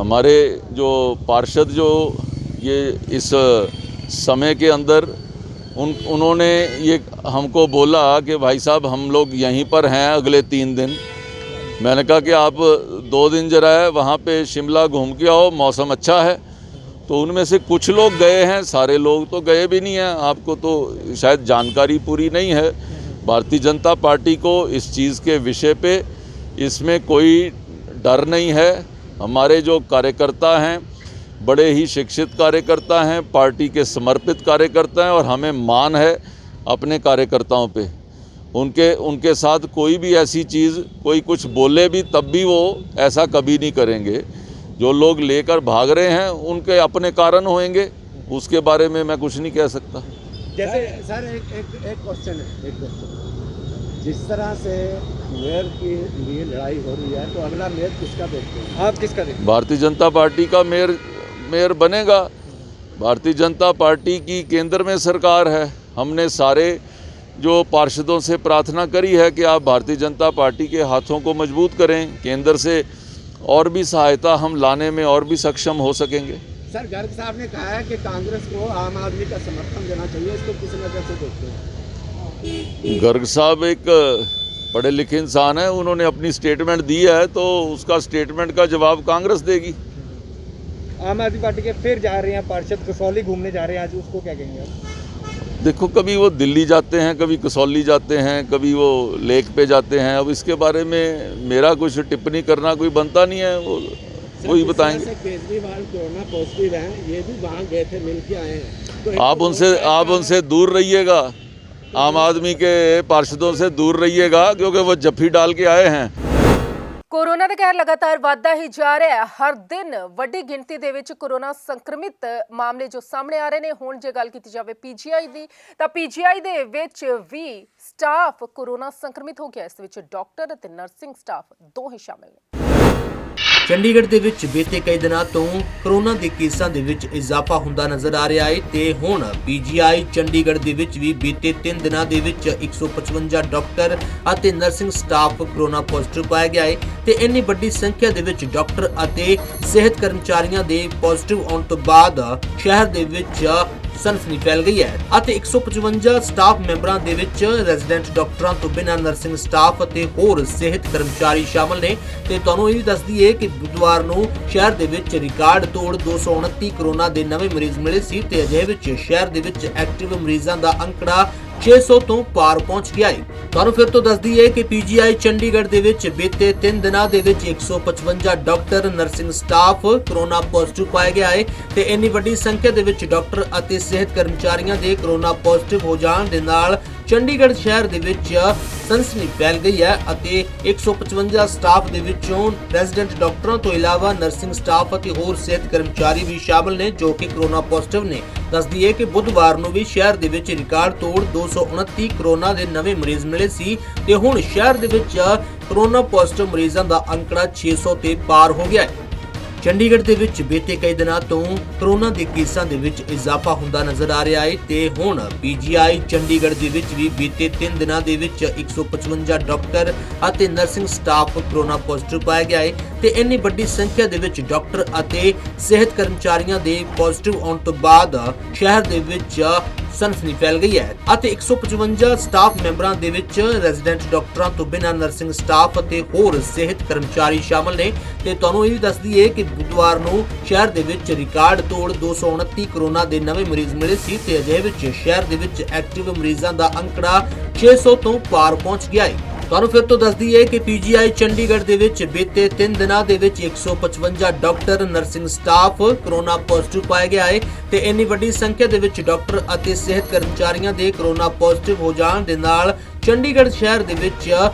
हमारे जो पार्षद जो ये इस समय के अंदर उन्होंने ये हमको बोला कि भाई साहब हम लोग यहीं पर हैं अगले 3 दिन। मैंने कहा कि आप 2 दिन जरा है वहाँ पे शिमला घूम के आओ, मौसम अच्छा है। तो उनमें से कुछ लोग गए हैं, सारे लोग तो गए भी नहीं हैं। आपको तो शायद जानकारी पूरी नहीं है। भारतीय जनता पार्टी को इस चीज़ के विषय पे इसमें कोई डर नहीं है। हमारे जो कार्यकर्ता हैं बड़े ही शिक्षित कार्यकर्ता हैं, पार्टी के समर्पित कार्यकर्ता हैं, और हमें मान है अपने कार्यकर्ताओं पे। उनके साथ कोई भी ऐसी चीज़, कोई कुछ बोले भी तब भी वो ऐसा कभी नहीं करेंगे। जो लोग लेकर भाग रहे हैं उनके अपने कारण होंगे, उसके बारे में मैं कुछ नहीं कह सकता। जैसे सर एक क्वेश्चन है, जिस तरह से मेयर के लिए लड़ाई हो रही है तो अगला मेयर किसका देखते हैं आप? किसका देखते हैं? भारतीय जनता पार्टी का मेयर बनेगा। भारतीय जनता पार्टी की केंद्र में सरकार है। हमने सारे जो पार्षदों से प्रार्थना करी है कि आप भारतीय जनता पार्टी के हाथों को मजबूत करें, केंद्र से और भी सहायता हम लाने में और भी सक्षम हो सकेंगे। सर, गर्ग साहब ने कहा है कि कांग्रेस को आम आदमी का समर्थन देना चाहिए, इसको किस नज़र से देखते हैं? गर्ग साहब एक पढ़े लिखे इंसान है, उन्होंने अपनी स्टेटमेंट दी है तो उसका स्टेटमेंट का जवाब कांग्रेस देगी। आम आदमी पार्टी के फिर जा रहे हैं पार्षद, कसौली घूमने जा रहे हैं आज, उसको क्या कहेंगे आप? देखो, कभी वो दिल्ली जाते हैं, कभी कसौली जाते हैं, कभी वो लेक पे जाते हैं। अब इसके बारे में मेरा कुछ टिप्पणी करना कोई बनता नहीं है, वो वही बताएंगे। केजरीवाल कोरोना पॉजिटिव हैं, ये भी वहाँ गए थे, मिल के आए हैं, तो आप उनसे दूर रहिएगा, आम आदमी के पार्षदों से दूर रहिएगा, क्योंकि वो जफ्फी डाल के आए हैं। कोरोना का कहर लगातार ਵਧਦਾ ਹੀ ਜਾ ਰਿਹਾ ਹੈ। हर दिन ਵੱਡੀ ਗਿਣਤੀ ਦੇ ਵਿੱਚ ਕੋਰੋਨਾ ਸੰਕਰਮਿਤ ਮਾਮਲੇ ਜੋ ਸਾਹਮਣੇ ਆ ਰਹੇ ਨੇ। ਹੁਣ ਜੇ ਗੱਲ ਕੀਤੀ ਜਾਵੇ ਪੀਜੀਆਈ ਦੀ, ਤਾਂ ਪੀਜੀਆਈ ਦੇ ਵਿੱਚ ਵੀ ਸਟਾਫ ਕੋਰੋਨਾ ਸੰਕਰਮਿਤ ਹੋ ਗਿਆ। ਇਸ ਵਿੱਚ ਡਾਕਟਰ ਅਤੇ ਨਰਸਿੰਗ ਸਟਾਫ ਦੋਹੇ ਸ਼ਾਮਿਲ ਨੇ। ਚੰਡੀਗੜ੍ਹ ਦੇ ਵਿੱਚ ਬੀਤੇ ਕਈ ਦਿਨਾਂ ਤੋਂ ਕੋਰੋਨਾ ਦੇ ਕੇਸਾਂ ਦੇ ਵਿੱਚ ਇਜ਼ਾਫਾ ਹੁੰਦਾ ਨਜ਼ਰ ਆ ਰਿਹਾ ਹੈ ਤੇ ਹੁਣ ਪੀਜੀਆਈ ਚੰਡੀਗੜ੍ਹ ਦੇ ਵਿੱਚ ਵੀ ਬੀਤੇ 3 ਦਿਨਾਂ ਦੇ ਵਿੱਚ 155 ਡਾਕਟਰ ਅਤੇ ਨਰਸਿੰਗ ਸਟਾਫ ਕੋਰੋਨਾ ਪੋਜ਼ਿਟਿਵ ਪਾਇਆ ਗਿਆ ਹੈ ਤੇ ਇੰਨੀ ਵੱਡੀ ਸੰਖਿਆ ਦੇ ਵਿੱਚ ਡਾਕਟਰ ਅਤੇ ਸਿਹਤ ਕਰਮਚਾਰੀਆਂ ਦੇ ਪੋਜ਼ਿਟਿਵ ਆਉਣ ਤੋਂ ਬਾਅਦ ਸ਼ਹਿਰ ਦੇ ਵਿੱਚ ਸਨਸਨੀ ਫੈਲ ਗਈ ਹੈ ਅਤੇ 155 ਸਟਾਫ ਮੈਂਬਰਾਂ ਦੇ ਵਿੱਚ ਰੈਜ਼ੀਡੈਂਟ ਡਾਕਟਰਾਂ ਤੋਂ ਬਿਨਾਂ ਨਰਸਿੰਗ ਸਟਾਫ ਅਤੇ ਹੋਰ ਸਿਹਤ ਕਰਮਚਾਰੀ ਸ਼ਾਮਲ ਨੇ ਤੇ ਤੁਹਾਨੂੰ ਇਹ ਵੀ ਦੱਸ ਦਈਏ ਕਿ ਬੁੱਧਵਾਰ ਨੂੰ ਸ਼ਹਿਰ ਦੇ ਵਿੱਚ ਰਿਕਾਰਡ ਤੋੜ 229 ਕੋਰੋਨਾ ਦੇ ਨਵੇਂ ਮਰੀਜ਼ ਮਿਲੇ ਸੀ ਤੇ ਅਜਿਹੇ ਵਿੱਚ ਸ਼ਹਿਰ ਦੇ ਵਿੱਚ ਐਕਟਿਵ ਮਰੀਜ਼ਾਂ ਦਾ ਅੰਕੜਾ 600 ਤੋਂ ਪਾਰ ਪਹੁੰਚ ਗਿਆ ਹੈ। ਤੁਹਾਨੂੰ ਫਿਰ ਤੋਂ ਦੱਸ ਦਈਏ ਕਿ ਪੀਜੀਆਈ ਚੰਡੀਗੜ੍ਹ ਦੇ ਵਿੱਚ ਬੀਤੇ 3 ਦਿਨਾਂ ਦੇ ਵਿੱਚ 155 doctor nursing staff corona positive ਪਾਇਆ ਗਿਆ ਹੈ ਤੇ ਇੰਨੀ ਵੱਡੀ ਸੰਖਿਆ ਦੇ ਵਿੱਚ ਡਾਕਟਰ ਅਤੇ ਸਿਹਤ ਕਰਮਚਾਰੀਆਂ ਦੇ ਕੋਰੋਨਾ ਪੋਜ਼ਿਟਿਵ ਹੋ ਜਾਣ ਦੇ ਨਾਲ ਚੰਡੀਗੜ੍ਹ ਸ਼ਹਿਰ ਦੇ ਵਿੱਚ ਸਨਸਨੀ ਫੈਲ ਗਈ ਹੈ ਅਤੇ 155 ਸਟਾਫ ਦੇ ਵਿੱਚੋਂ ਰੈਜ਼ੀਡੈਂਟ ਡਾਕਟਰਾਂ ਤੋਂ ਇਲਾਵਾ ਨਰਸਿੰਗ ਸਟਾਫ ਅਤੇ ਹੋਰ ਸਿਹਤ ਕਰਮਚਾਰੀ ਵੀ ਸ਼ਾਮਲ ਨੇ ਜੋ ਕਿ ਕਰੋਨਾ ਪੋਜ਼ਿਟਿਵ ਨੇ। ਦੱਸਦੀ ਹੈ ਕਿ ਬੁੱਧਵਾਰ ਨੂੰ ਵੀ ਸ਼ਹਿਰ ਦੇ ਵਿੱਚ ਰਿਕਾਰਡ ਤੋੜ 229 ਕਰੋਨਾ ਦੇ ਨਵੇਂ ਮਰੀਜ਼ ਮਿਲੇ ਸੀ ਤੇ ਹੁਣ ਸ਼ਹਿਰ ਦੇ ਵਿੱਚ ਕਰੋਨਾ ਪੋਜ਼ਿਟਿਵ ਮਰੀਜ਼ਾਂ ਦਾ ਅੰਕੜਾ 600 ਤੇ ਪਾਰ ਹੋ ਗਿਆ ਹੈ। ਚੰਡੀਗੜ੍ਹ ਦੇ ਵਿੱਚ ਬੀਤੇ ਕਈ ਦਿਨਾਂ ਤੋਂ ਕਰੋਨਾ ਦੇ ਕੇਸਾਂ ਦੇ ਵਿੱਚ ਇਜ਼ਾਫਾ ਹੁੰਦਾ ਨਜ਼ਰ ਆ ਰਿਹਾ ਹੈ ਤੇ ਹੁਣ ਪੀਜੀਆਈ ਚੰਡੀਗੜ੍ਹ ਦੇ ਵਿੱਚ ਵੀ ਬੀਤੇ 3 ਦਿਨਾਂ ਦੇ ਵਿੱਚ 155 ਡਾਕਟਰ ਅਤੇ ਨਰਸਿੰਗ ਸਟਾਫ ਕਰੋਨਾ ਪੋਜ਼ਿਟਿਵ ਪਾਇਆ ਗਿਆ ਹੈ ਤੇ ਇੰਨੀ ਵੱਡੀ ਸੰਖਿਆ ਦੇ ਵਿੱਚ ਡਾਕਟਰ ਅਤੇ ਸਿਹਤ ਕਰਮਚਾਰੀਆਂ ਦੇ ਪੋਜ਼ਿਟਿਵ ਆਉਣ ਤੋਂ ਬਾਅਦ ਸ਼ਹਿਰ ਦੇ ਵਿੱਚ ਸਨਸਨੀ ਫੈਲ ਗਈ ਹੈ ਅਤੇ 155 ਸਟਾਫ ਮੈਂਬਰਾਂ ਦੇ ਵਿੱਚ ਰੈਜ਼ੀਡੈਂਟ ਡਾਕਟਰਾਂ ਤੋਂ ਬਿਨਾਂ ਨਰਸਿੰਗ ਸਟਾਫ ਅਤੇ ਹੋਰ ਸਿਹਤ ਕਰਮਚਾਰੀ ਸ਼ਾਮਲ ਨੇ ਤੇ ਤੁਹਾਨੂੰ ਇਹ ਵੀ ਦੱਸ ਦਈਏ ਕਿ ਬੁੱਧਵਾਰ ਨੂੰ ਸ਼ਹਿਰ ਦੇ ਵਿੱਚ ਰਿਕਾਰਡ ਤੋੜ 229 ਕਰੋਨਾ ਦੇ ਨਵੇਂ ਮਰੀਜ਼ ਮਿਲੇ ਸੀ ਤੇ ਅਜੇ ਵਿੱਚ ਸ਼ਹਿਰ ਦੇ ਵਿੱਚ ਐਕਟਿਵ ਮਰੀਜ਼ਾਂ ਦਾ ਅੰਕੜਾ 600 ਤੋਂ ਪਾਰ ਪਹੁੰਚ ਗਿਆ ਹੈ। ਤੁਹਾਨੂੰ ਫਿਰ ਤੋਂ ਦੱਸ ਦਈਏ ਕਿ ਪੀਜੀਆਈ ਚੰਡੀਗੜ੍ਹ ਦੇ ਵਿੱਚ ਬੀਤੇ 3 ਦਿਨਾਂ ਦੇ ਵਿੱਚ 155 doctor nursing staff corona positive ਪਾਇਆ ਗਿਆ ਹੈ ਤੇ ਇੰਨੀ ਵੱਡੀ ਸੰਖਿਆ ਦੇ ਵਿੱਚ ਡਾਕਟਰ ਅਤੇ ਸਿਹਤ ਕਰਮਚਾਰੀਆਂ ਦੇ ਕਰੋਨਾ ਪੋਜ਼ਿਟਿਵ ਹੋ ਜਾਣ ਦੇ ਨਾਲ ਚੰਡੀਗੜ੍ਹ ਸ਼ਹਿਰ ਦੇ ਵਿੱਚ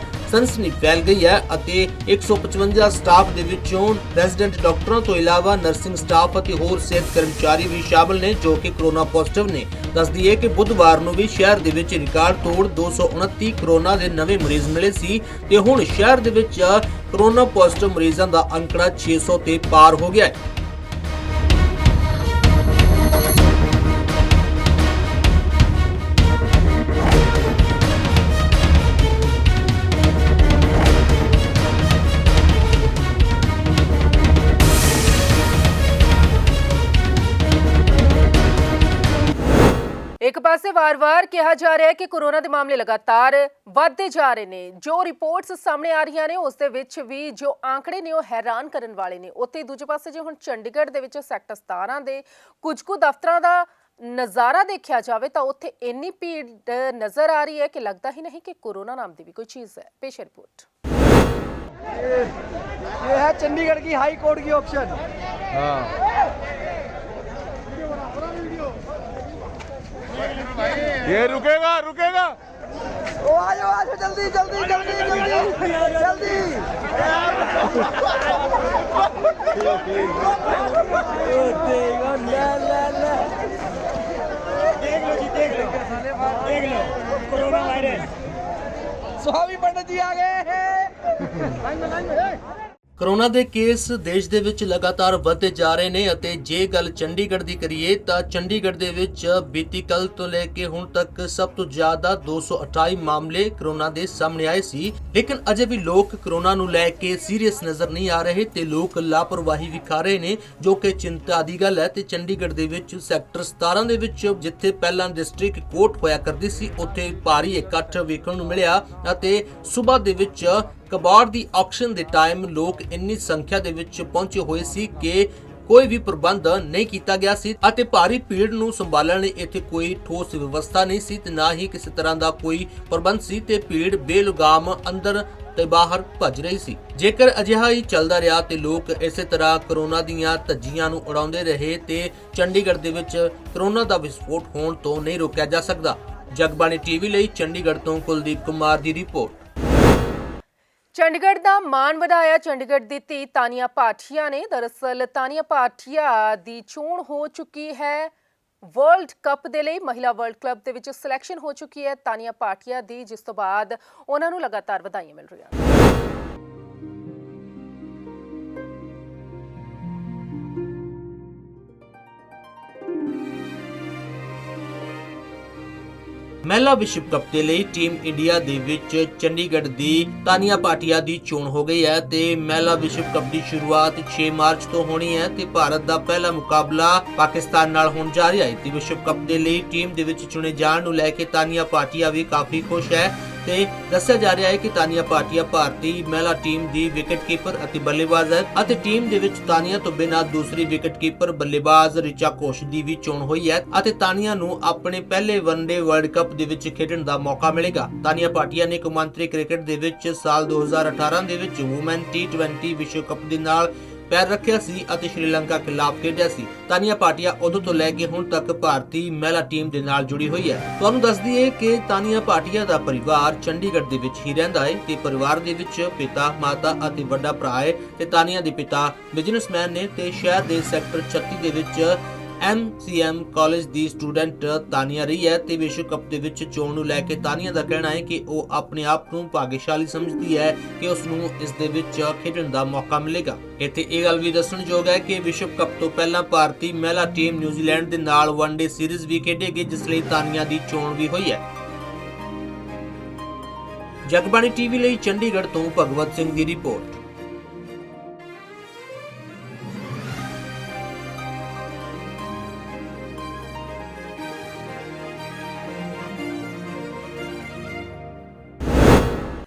ਸਨਸਨੀ ਫੈਲ ਗਈ ਹੈ ਅਤੇ 155 ਸਟਾਫ ਦੇ ਵਿੱਚੋਂ ਰੈਜ਼ੀਡੈਂਟ ਡਾਕਟਰਾਂ ਤੋਂ ਇਲਾਵਾ ਨਰਸਿੰਗ ਸਟਾਫ ਅਤੇ ਹੋਰ ਸਿਹਤ ਕਰਮਚਾਰੀ ਵੀ ਸ਼ਾਮਲ ਨੇ ਜੋ ਕਿ ਕਰੋਨਾ ਪੋਜ਼ਿਟਿਵ ਨੇ। ਦੱਸਦੀ ਹੈ ਕਿ ਬੁੱਧਵਾਰ ਨੂੰ ਵੀ ਸ਼ਹਿਰ ਦੇ ਵਿੱਚ ਰਿਕਾਰਡ ਤੋੜ 229 ਕਰੋਨਾ ਦੇ ਨਵੇਂ ਮਰੀਜ਼ ਮਿਲੇ ਸੀ ਤੇ ਹੁਣ ਸ਼ਹਿਰ ਦੇ ਵਿੱਚ ਕਰੋਨਾ ਪੋਜ਼ਿਟਿਵ ਮਰੀਜ਼ਾਂ ਦਾ ਅੰਕੜਾ 600 ਤੇ ਪਾਰ ਹੋ ਗਿਆ ਹੈ। ਇੱਕ ਪਾਸੇ ਵਾਰ-ਵਾਰ ਕਿਹਾ ਜਾ ਰਿਹਾ ਹੈ ਕਿ ਕੋਰੋਨਾ ਦੇ ਮਾਮਲੇ ਲਗਾਤਾਰ ਵੱਧਦੇ ਜਾ ਰਹੇ ਨੇ। ਜੋ ਰਿਪੋਰਟਸ ਸਾਹਮਣੇ ਆ ਰਹੀਆਂ ਨੇ ਉਸ ਦੇ ਵਿੱਚ ਵੀ ਜੋ ਆંકੜੇ ਨੇ ਉਹ ਹੈਰਾਨ ਕਰਨ ਵਾਲੇ ਨੇ। ਉੱਥੇ ਦੂਜੇ ਪਾਸੇ ਜੇ ਹੁਣ ਚੰਡੀਗੜ੍ਹ ਦੇ ਵਿੱਚ ਸੈਕਟਰ 17 ਦੇ ਕੁਝ ਕੁ ਦਫ਼ਤਰਾਂ ਦਾ ਨਜ਼ਾਰਾ ਦੇਖਿਆ ਜਾਵੇ ਤਾਂ ਉੱਥੇ ਇੰਨੀ ਭੀੜ ਨਜ਼ਰ ਆ ਰਹੀ ਹੈ ਕਿ ਲੱਗਦਾ ਹੀ ਨਹੀਂ ਕਿ ਕੋਰੋਨਾ ਨਾਮ ਦੀ ਵੀ ਕੋਈ ਚੀਜ਼ ਹੈ। ਪੇਸ਼ ਰਿਪੋर्ट। ये है चंडीगढ़ की हाई कोर्ट की ऑप्शन। ये रुकेगा रुकेगा। ओ आ जाओ जल्दी जल्दी जल्दी जल्दी जल्दी। देख लो जी देख लो कोरोना वायरस। स्वामी पंडित जी आ गए हैं। ਕਰੋਨਾ ਦੇ ਕੇਸ ਦੇਸ਼ ਦੇ ਵਿੱਚ ਲਗਾਤਾਰ ਵਧਦੇ ਜਾ ਰਹੇ ਨੇ ਅਤੇ ਜੇ ਗੱਲ ਚੰਡੀਗੜ੍ਹ ਦੀ ਕਰੀਏ ਤਾਂ ਚੰਡੀਗੜ੍ਹ ਦੇ ਵਿੱਚ ਬੀਤੀ ਕੱਲ ਤੋਂ ਲੈ ਕੇ ਹੁਣ ਤੱਕ ਸਭ ਤੋਂ ਜ਼ਿਆਦਾ 228 ਮਾਮਲੇ ਕਰੋਨਾ ਦੇ ਸਾਹਮਣੇ ਆਏ ਸੀ। ਲੇਕਿਨ ਅਜੇ ਵੀ ਲੋਕ ਕਰੋਨਾ ਨੂੰ ਲੈ ਕੇ ਸੀਰੀਅਸ ਨਜ਼ਰ ਨਹੀਂ ਆ ਰਹੇ ਤੇ ਲੋਕ ਲਾਪਰਵਾਹੀ ਵਿਖਾ ਰਹੇ ਨੇ ਜੋ ਕਿ ਚਿੰਤਾ ਦੀ ਗੱਲ ਹੈ। ਤੇ ਚੰਡੀਗੜ੍ਹ ਦੇ ਵਿੱਚ ਸੈਕਟਰ 17 ਦੇ ਵਿੱਚ ਜਿੱਥੇ ਪਹਿਲਾਂ ਡਿਸਟ੍ਰਿਕਟ ਕੋਰਟ ਹੋਇਆ ਕਰਦੀ ਸੀ ਉੱਥੇ ਭਾਰੀ ਇਕੱਠ ਵੇਖਣ ਨੂੰ ਮਿਲਿਆ ਅਤੇ ਸਵੇਰ ਦੇ ਵਿੱਚ ਕਬਾੜ ਦੀ ਆਕਸ਼ਨ ਦੇ ਟਾਈਮ ਲੋਕ ਇੰਨੀ ਸੰਖਿਆ ਦੇ ਵਿੱਚ ਪਹੁੰਚੇ ਹੋਏ ਸੀ ਕਿ ਕੋਈ ਵੀ ਪ੍ਰਬੰਧ ਨਹੀਂ ਕੀਤਾ ਗਿਆ ਸੀ ਅਤੇ ਭਾਰੀ ਭੀੜ ਨੂੰ ਸੰਭਾਲਣ ਲਈ ਇੱਥੇ ਕੋਈ ਠੋਸ ਵਿਵਸਥਾ ਨਹੀਂ ਸੀ ਤੇ ਨਾ ਹੀ ਕਿਸੇ ਤਰ੍ਹਾਂ ਦਾ ਕੋਈ ਪ੍ਰਬੰਧ ਸੀ ਤੇ ਭੀੜ ਬੇਲਗਾਮ ਅੰਦਰ ਤੇ ਬਾਹਰ ਭੱਜ ਰਹੀ ਸੀ। ਜੇਕਰ ਅਜਿਹਾ ਹੀ ਚੱਲਦਾ ਰਿਹਾ ਤੇ ਲੋਕ ਇਸੇ ਤਰ੍ਹਾਂ ਕਰੋਨਾ ਦੀਆਂ ਧੱਜੀਆਂ ਨੂੰ ਉਡਾਉਂਦੇ ਰਹੇ ਤੇ ਚੰਡੀਗੜ੍ਹ ਦੇ ਵਿੱਚ ਕਰੋਨਾ ਦਾ ਵਿਸਫੋਟ ਹੋਣ ਤੋਂ ਨਹੀਂ ਰੋਕਿਆ ਜਾ ਸਕਦਾ। ਜਗਬਾਣੀ ਟੀਵੀ ਲਈ ਚੰਡੀਗੜ੍ਹ ਤੋਂ ਕੁਲਦੀਪ ਕੁਮਾਰ ਦੀ ਰਿਪੋਰਟ। ਚੰਡੀਗੜ੍ਹ ਦਾ ਮਾਣ ਵਧਾਇਆ ਚੰਡੀਗੜ੍ਹ ਦੀ ਧੀ ਤਾਨੀਆ ਭਾਟੀਆ ਨੇ। ਦਰਅਸਲ ਤਾਨੀਆ ਭਾਟੀਆ ਦੀ ਚੋਣ ਹੋ ਚੁੱਕੀ ਹੈ ਵਰਲਡ ਕੱਪ ਦੇ ਲਈ। ਮਹਿਲਾ ਵਰਲਡ ਕਲੱਬ ਦੇ ਵਿੱਚ ਸਿਲੈਕਸ਼ਨ ਹੋ ਚੁੱਕੀ ਹੈ ਤਾਨੀਆ ਭਾਟੀਆ ਦੀ, ਜਿਸ ਤੋਂ ਬਾਅਦ ਉਹਨਾਂ ਨੂੰ ਲਗਾਤਾਰ ਵਧਾਈਆਂ ਮਿਲ ਰਹੀਆਂ ਹਨ। ਮਹਿਲਾ ਵਿਸ਼ਵ ਕੱਪ ਦੇ ਲਈ ਟੀਮ ਇੰਡੀਆ ਦੇ ਵਿੱਚ ਚੰਡੀਗੜ੍ਹ ਦੀ ਤਾਨੀਆ ਭਾਟੀਆ ਦੀ ਚੋਣ ਹੋ ਗਈ ਹੈ ਤੇ ਮਹਿਲਾ ਵਿਸ਼ਵ ਕੱਪ ਦੀ ਸ਼ੁਰੂਆਤ 6 ਮਾਰਚ ਤੋਂ ਹੋਣੀ ਹੈ ਤੇ ਭਾਰਤ ਦਾ ਪਹਿਲਾ ਮੁਕਾਬਲਾ ਪਾਕਿਸਤਾਨ ਨਾਲ ਹੋਣ ਜਾ ਰਿਹਾ ਹੈ ਤੇ ਵਿਸ਼ਵ ਕੱਪ ਦੇ ਲਈ ਟੀਮ ਦੇ ਵਿੱਚ ਚੁਣੇ ਜਾਣ ਨੂੰ ਲੈ ਕੇ ਤਾਨੀਆ ਭਾਟੀਆ ਵੀ ਕਾਫੀ ਖੁਸ਼ ਹੈ ਤੇ ਦੱਸਿਆ ਜਾ ਰਿਹਾ ਹੈ ਕਿ ਤਾਨੀਆ ਭਾਟੀਆ ਭਾਰਤੀ ਮਹਿਲਾ ਟੀਮ ਦੀ ਵਿਕਟਕੀਪਰ ਅਤੇ ਬੱਲੇਬਾਜ਼ ਹੈ ਅਤੇ ਟੀਮ ਦੇ ਵਿੱਚ ਤਾਨੀਆ ਤੋਂ ਬਿਨਾਂ ਦੂਸਰੀ ਵਿਕਟਕੀਪਰ ਬੱਲੇਬਾਜ਼ ਰਿਚਾ ਘੋਸ਼ ਦੀ ਵੀ ਚੋਣ ਹੋਈ ਹੈ ਅਤੇ ਤਾਨੀਆ ਨੂੰ ਆਪਣੇ ਪਹਿਲੇ ਵਨਡੇ ਵਰਲਡ ਕੱਪ ਦੇ ਵਿੱਚ ਖੇਡਣ ਦਾ ਮੌਕਾ ਮਿਲੇਗਾ। ਤਾਨੀਆ ਭਾਟੀਆ ਨੇ ਕੌਮਾਂਤਰੀ ਕ੍ਰਿਕਟ ਦੇ ਵਿੱਚ ਸਾਲ 2018 ਦੇ ਵਿੱਚ ਵੂਮਨ T20 ਵਿਸ਼ਵ ਕੱਪ ਦੇ ਨਾਲ ਪੈਰ ਰੱਖਿਆ ਸੀ ਅਤੇ ਸ਼੍ਰੀਲੰਕਾ ਖਿਲਾਫ ਖੇਡਿਆ ਸੀ। ਤਾਨੀਆ ਭਾਟੀਆ ਉਦੋਂ ਤੋਂ ਲੈ ਕੇ ਹੁਣ ਤੱਕ ਭਾਰਤੀ ਮਹਿਲਾ ਟੀਮ ਦੇ ਨਾਲ ਜੁੜੀ ਹੋਈ ਹੈ। ਤੁਹਾਨੂੰ ਦੱਸ ਦਈਏ ਕਿ ਤਾਨੀਆ ਭਾਟੀਆ ਦਾ ਪਰਿਵਾਰ ਚੰਡੀਗੜ੍ਹ ਦੇ ਵਿੱਚ ਹੀ ਰਹਿੰਦਾ ਹੈ ਤੇ ਪਰਿਵਾਰ ਦੇ ਵਿੱਚ ਪਿਤਾ, ਮਾਤਾ ਅਤੇ ਵੱਡਾ ਭਰਾ ਹੈ ਤੇ ਤਾਨੀਆ ਦੇ ਪਿਤਾ ਬਿਜ਼ਨਸਮੈਨ ਨੇ ਤੇ ਸ਼ਹਿਰ ਦੇ ਸੈਕਟਰ 36 ਦੇ ਵਿੱਚ MCM ਕਾਲਜ ਦੀ ਸਟੂਡੈਂਟ ਤਾਨੀਆ ਰਹੀ ਹੈ ਤੇ ਵਿਸ਼ਵ ਕੱਪ ਦੇ ਵਿੱਚ ਚੋਣ ਨੂੰ ਲੈ ਕੇ ਤਾਨੀਆ ਦਾ ਕਹਿਣਾ ਹੈ ਕਿ ਉਹ ਆਪਣੇ ਆਪ ਨੂੰ ਭਾਗਸ਼ਾਲੀ ਸਮਝਦੀ ਹੈ ਕਿ ਉਸ ਨੂੰ ਇਸ ਦੇ ਵਿੱਚ ਖੇਡਣ ਦਾ ਮੌਕਾ ਮਿਲੇਗਾ। ਇੱਥੇ ਇਹ ਗੱਲ ਵੀ ਦੱਸਣਯੋਗ ਹੈ ਕਿ ਵਿਸ਼ਵ ਕੱਪ ਤੋਂ ਪਹਿਲਾਂ ਭਾਰਤੀ ਮਹਿਲਾ ਟੀਮ ਨਿਊਜ਼ੀਲੈਂਡ ਦੇ ਨਾਲ ਵਨਡੇ ਸੀਰੀਜ਼ ਵੀ ਖੇਡੇਗੀ, ਜਿਸ ਲਈ ਤਾਨੀਆ ਦੀ ਚੋਣ ਵੀ ਹੋਈ ਹੈ। ਜਗਬਾਣੀ ਟੀਵੀ ਲਈ ਚੰਡੀਗੜ੍ਹ ਤੋਂ ਭਗਵਤ ਸਿੰਘ ਦੀ ਰਿਪੋਰਟ।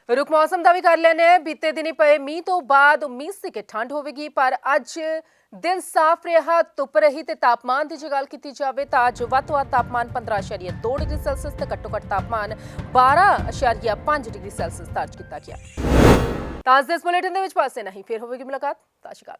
रुख मौसम का भी कर लेने बीते दिन पे मीह तो बाद उम्मीद सी कि ठंड होगी, पर अज दिन साफ रहा, धुप रही तो तापमान की जो गल की जाए तो अज वध तापमान 15.2 डिग्री सैल्सियस तो घट्टो घट्ट तापमान 12.5 डिग्री सैल्सियस दर्ज किया गया। तो अज दे इस बुलेटिन दे विच बस इन्ना ही, फिर होगी मुलाकात। सत श्री अकाल।